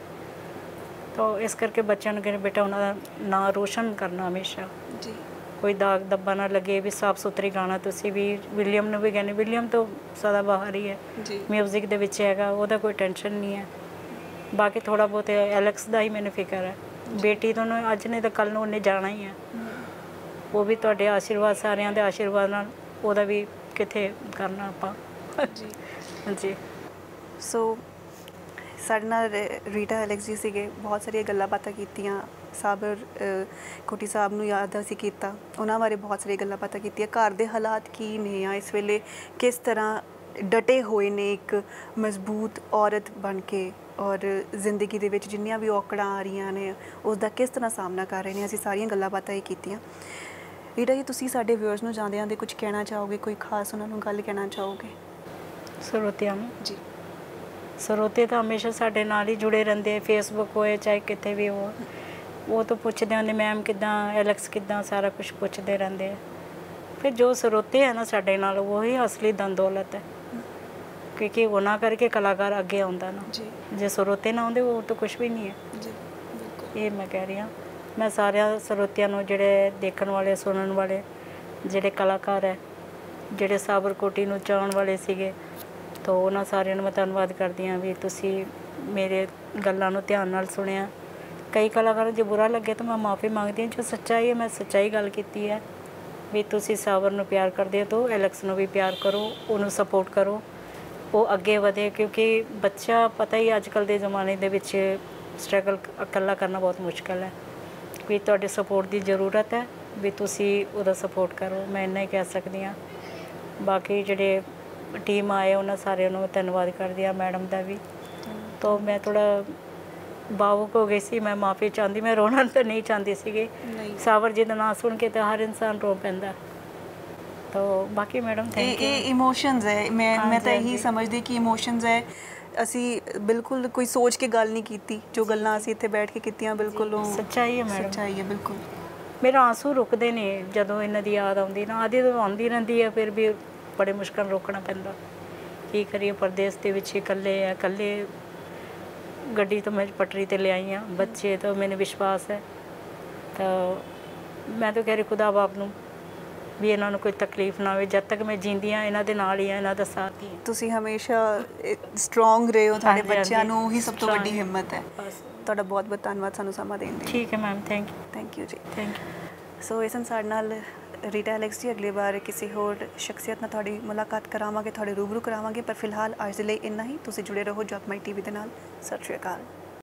ਤਾਂ ਇਸ ਕਰਕੇ ਬੱਚਿਆਂ ਨੂੰ ਕਹਿੰਦੇ ਬੇਟਾ ਉਹਨਾਂ ਦਾ ਨਾਂ ਰੋਸ਼ਨ ਕਰਨਾ ਹਮੇਸ਼ਾ ਜੀ, ਕੋਈ ਦਾਗ ਦੱਬਾ ਨਾ ਲੱਗੇ, ਵੀ ਸਾਫ ਸੁਥਰੀ ਗਾਣਾ। ਤੁਸੀਂ ਵੀ ਵਿਲੀਅਮ ਨੂੰ ਵੀ ਕਹਿੰਦੇ, ਵਿਲੀਅਮ ਤਾਂ ਸਦਾ ਬਾਹਰ ਹੀ ਹੈ ਜੀ, ਮਿਊਜ਼ਿਕ ਦੇ ਵਿੱਚ ਹੈਗਾ, ਉਹਦਾ ਕੋਈ ਟੈਨਸ਼ਨ ਨਹੀਂ ਹੈ। ਬਾਕੀ ਥੋੜ੍ਹਾ ਬਹੁਤ ਐਲੈਕਸ ਦਾ ਹੀ ਮੈਨੂੰ ਫਿਕਰ ਹੈ, ਬੇਟੀ ਤੋਂ ਅੱਜ ਨਹੀਂ ਤਾਂ ਕੱਲ੍ਹ ਨੂੰ ਉਹਨੇ ਜਾਣਾ ਹੀ ਹੈ। ਉਹ ਵੀ ਤੁਹਾਡੇ ਆਸ਼ੀਰਵਾਦ, ਸਾਰਿਆਂ ਦੇ ਆਸ਼ੀਰਵਾਦ ਨਾਲ ਉਹਦਾ ਵੀ ਕਿੱਥੇ ਕਰਨਾ ਆਪਾਂ ਜੀ। ਹਾਂਜੀ। ਸੋ ਸਾਡੇ ਨਾਲ ਰੀਟਾ ਐਲੈਕਸ ਜੀ ਸੀਗੇ, ਬਹੁਤ ਸਾਰੀਆਂ ਗੱਲਾਂ ਬਾਤਾਂ ਕੀਤੀਆਂ, ਸਾਬਰ ਕੋਟੀ ਸਾਹਿਬ ਨੂੰ ਯਾਦ ਅਸੀਂ ਕੀਤਾ, ਉਹਨਾਂ ਬਾਰੇ ਬਹੁਤ ਸਾਰੀਆਂ ਗੱਲਾਂ ਬਾਤਾਂ ਕੀਤੀਆਂ। ਘਰ ਦੇ ਹਾਲਾਤ ਕੀ ਨੇ ਆ ਇਸ ਵੇਲੇ, ਕਿਸ ਤਰ੍ਹਾਂ ਡਟੇ ਹੋਏ ਨੇ ਇੱਕ ਮਜ਼ਬੂਤ ਔਰਤ ਬਣ ਕੇ, ਔਰ ਜ਼ਿੰਦਗੀ ਦੇ ਵਿੱਚ ਜਿੰਨੀਆਂ ਵੀ ਔਕੜਾਂ ਆ ਰਹੀਆਂ ਨੇ ਉਸ ਦਾ ਕਿਸ ਤਰ੍ਹਾਂ ਸਾਹਮਣਾ ਕਰ ਰਹੇ ਨੇ, ਅਸੀਂ ਸਾਰੀਆਂ ਗੱਲਾਂ ਬਾਤਾਂ ਇਹ ਕੀਤੀਆਂ। ਰੀਟਾ ਜੀ, ਤੁਸੀਂ ਸਾਡੇ ਵਿਊਅਰਸ ਨੂੰ ਜਾਂਦੇ ਆਂਦੇ ਕੁਝ ਕਹਿਣਾ ਚਾਹੋਗੇ, ਕੋਈ ਖਾਸ ਉਹਨਾਂ ਨੂੰ ਗੱਲ ਕਹਿਣਾ ਚਾਹੋਗੇ? ਸਰੋਤਿਆਂ ਨੂੰ ਜੀ, ਸਰੋਤੇ ਤਾਂ ਹਮੇਸ਼ਾ ਸਾਡੇ ਨਾਲ ਹੀ ਜੁੜੇ ਰਹਿੰਦੇ, ਫੇਸਬੁੱਕ ਹੋਏ ਚਾਹੇ ਕਿਤੇ ਵੀ ਹੋ, ਉਹ ਤਾਂ ਪੁੱਛਦੇ ਹੁੰਦੇ ਮੈਮ ਕਿੱਦਾਂ, ਐਲੈਕਸ ਕਿੱਦਾਂ, ਸਾਰਾ ਕੁਝ ਪੁੱਛਦੇ ਰਹਿੰਦੇ ਆ। ਫਿਰ ਜੋ ਸਰੋਤੇ ਹੈ ਨਾ ਸਾਡੇ ਨਾਲ, ਉਹੀ ਅਸਲੀ ਧਨ ਦੌਲਤ ਹੈ, ਕਿਉਂਕਿ ਉਹਨਾਂ ਕਰਕੇ ਕਲਾਕਾਰ ਅੱਗੇ ਆਉਂਦਾ ਨਾ। ਜੇ ਸਰੋਤੇ ਨਾ ਆਉਂਦੇ ਉਹ ਤਾਂ ਕੁਝ ਵੀ ਨਹੀਂ ਹੈ ਜੀ, ਇਹ ਮੈਂ ਕਹਿ ਰਹੀ ਹਾਂ। ਮੈਂ ਸਾਰਿਆਂ ਸਰੋਤਿਆਂ ਨੂੰ, ਜਿਹੜੇ ਦੇਖਣ ਵਾਲੇ, ਸੁਣਨ ਵਾਲੇ, ਜਿਹੜੇ ਕਲਾਕਾਰ ਹੈ, ਜਿਹੜੇ ਸਾਬਰ ਕੋਟੀ ਨੂੰ ਚਾਹਣ ਵਾਲੇ ਸੀਗੇ, ਤਾਂ ਉਹਨਾਂ ਸਾਰਿਆਂ ਨੂੰ ਮੈਂ ਧੰਨਵਾਦ ਕਰਦੀ ਹਾਂ ਵੀ ਤੁਸੀਂ ਮੇਰੇ ਗੱਲਾਂ ਨੂੰ ਧਿਆਨ ਨਾਲ ਸੁਣਿਆ। ਕਈ ਕਲਾਕਾਰਾਂ ਜੇ ਬੁਰਾ ਲੱਗੇ ਤਾਂ ਮੈਂ ਮਾਫੀ ਮੰਗਦੀ ਹਾਂ, ਜੋ ਸੱਚਾਈ ਹੈ ਮੈਂ ਸੱਚਾਈ ਗੱਲ ਕੀਤੀ ਹੈ। ਵੀ ਤੁਸੀਂ ਸਾਬਰ ਨੂੰ ਪਿਆਰ ਕਰਦੇ ਹੋ ਤਾਂ ਐਲੈਕਸ ਨੂੰ ਵੀ ਪਿਆਰ ਕਰੋ, ਉਹਨੂੰ ਸਪੋਰਟ ਕਰੋ, ਉਹ ਅੱਗੇ ਵਧੇ, ਕਿਉਂਕਿ ਬੱਚਾ ਪਤਾ ਹੀ ਅੱਜ ਕੱਲ੍ਹ ਦੇ ਜ਼ਮਾਨੇ ਦੇ ਵਿੱਚ ਸਟਰਗਲ ਇਕੱਲਾ ਕਰਨਾ ਬਹੁਤ ਮੁਸ਼ਕਿਲ ਹੈ। ਵੀ ਤੁਹਾਡੇ ਸਪੋਰਟ ਦੀ ਜ਼ਰੂਰਤ ਹੈ, ਵੀ ਤੁਸੀਂ ਉਹਦਾ ਸਪੋਰਟ ਕਰੋ, ਮੈਂ ਇੰਨਾ ਹੀ ਕਹਿ ਸਕਦੀ ਹਾਂ। ਬਾਕੀ ਜਿਹੜੇ ਟੀਮ ਆਏ ਉਹਨਾਂ ਸਾਰਿਆਂ ਨੂੰ ਧੰਨਵਾਦ ਕਰਦੀ ਹਾਂ, ਮੈਡਮ ਦਾ ਵੀ। ਤਾਂ ਮੈਂ ਥੋੜ੍ਹਾ ਭਾਵੁਕ ਹੋ ਗਈ ਸੀ, ਮੈਂ ਮਾਫੀ ਚਾਹੁੰਦੀ, ਮੈਂ ਰੋਣਾ ਤਾਂ ਨਹੀਂ ਚਾਹੁੰਦੀ ਸੀਗੀ। ਸਾਵਰ ਜੀ ਦਾ ਨਾਂ ਸੁਣ ਕੇ ਤਾਂ ਹਰ ਇਨਸਾਨ ਰੋ ਪੈਂਦਾ। ਤਾਂ ਬਾਕੀ ਮੈਡਮ ਥੈਂਕ ਯੂ। ਇਹ ਇਮੋਸ਼ਨਸ ਹੈ, ਮੈਂ ਤਾਂ ਇਹੀ ਸਮਝਦੀ ਕਿ ਇਮੋਸ਼ਨਸ ਹੈ। ਅਸੀਂ ਬਿਲਕੁਲ ਕੋਈ ਸੋਚ ਕੇ ਗੱਲ ਨਹੀਂ ਕੀਤੀ, ਜੋ ਗੱਲਾਂ ਅਸੀਂ ਇੱਥੇ ਬੈਠ ਕੇ ਕੀਤੀਆਂ ਬਿਲਕੁਲ ਉਹ ਸੱਚਾਈ ਹੈ ਮੈਡਮ, ਸੱਚਾਈ ਹੈ ਬਿਲਕੁਲ। ਮੇਰਾ ਆਂਸੂ ਰੁਕਦੇ ਨੇ ਜਦੋਂ ਇਹਨਾਂ ਦੀ ਯਾਦ ਆਉਂਦੀ ਨਾ, ਆਦੀ ਤਾਂ ਆਉਂਦੀ ਰਹਿੰਦੀ ਹੈ, ਫਿਰ ਵੀ ਬੜੇ ਮੁਸ਼ਕਲ ਰੋਕਣਾ ਪੈਂਦਾ। ਕੀ ਕਰੀਏ, ਪਰਦੇਸ ਦੇ ਵਿੱਚ ਇਕੱਲੇ ਆ, ਇਕੱਲੇ ਗੱਡੀ ਤੋਂ ਮੈਂ ਪਟਰੀ 'ਤੇ ਲਿਆਈ ਹਾਂ, ਬੱਚੇ ਤਾਂ ਮੈਨੂੰ ਵਿਸ਼ਵਾਸ ਹੈ। ਤਾਂ ਮੈਂ ਤਾਂ ਕਹਿ ਰਹੀ ਖੁਦਾ ਬਾਪ ਨੂੰ ਵੀ ਇਹਨਾਂ ਨੂੰ ਕੋਈ ਤਕਲੀਫ ਨਾ ਹੋਵੇ, ਜਦ ਤੱਕ ਮੈਂ ਜੀਂਦੀ ਹਾਂ ਇਹਨਾਂ ਦੇ ਨਾਲ ਹੀ ਹਾਂ, ਇਹਨਾਂ ਦਾ ਸਾਥ ਹੀ ਹੈ। ਤੁਸੀਂ ਹਮੇਸ਼ਾ ਸਟਰੋਂਗ ਰਹੇ ਹੋ, ਤੁਹਾਡੇ ਬੱਚਿਆਂ ਨੂੰ ਉਹੀ ਸਭ ਤੋਂ ਵੱਡੀ ਹਿੰਮਤ ਹੈ। ਤੁਹਾਡਾ ਬਹੁਤ ਬਹੁਤ ਧੰਨਵਾਦ ਸਾਨੂੰ ਸਮਾਂ ਦੇਣ ਲਈ। ਠੀਕ ਹੈ ਮੈਮ, ਥੈਂਕ ਯੂ ਜੀ। Thank you. ਸੋ ਇਸ ਸਾਡੇ ਨਾਲ ਰੀਟਾ ਐਲੈਕਸ ਜੀ, ਅਗਲੀ ਵਾਰ ਕਿਸੇ ਹੋਰ ਸ਼ਖਸੀਅਤ ਨਾਲ ਤੁਹਾਡੀ ਮੁਲਾਕਾਤ ਕਰਾਵਾਂਗੇ, ਤੁਹਾਡੇ ਰੂਬਰੂ ਕਰਾਵਾਂਗੇ, ਪਰ ਫਿਲਹਾਲ ਅੱਜ ਦੇ ਲਈ ਇੰਨਾ ਹੀ। ਤੁਸੀਂ ਜੁੜੇ ਰਹੋ ਜਗਮਈ ਟੀਵੀ ਦੇ ਨਾਲ। ਸਤਿ ਸ਼੍ਰੀ ਅਕਾਲ।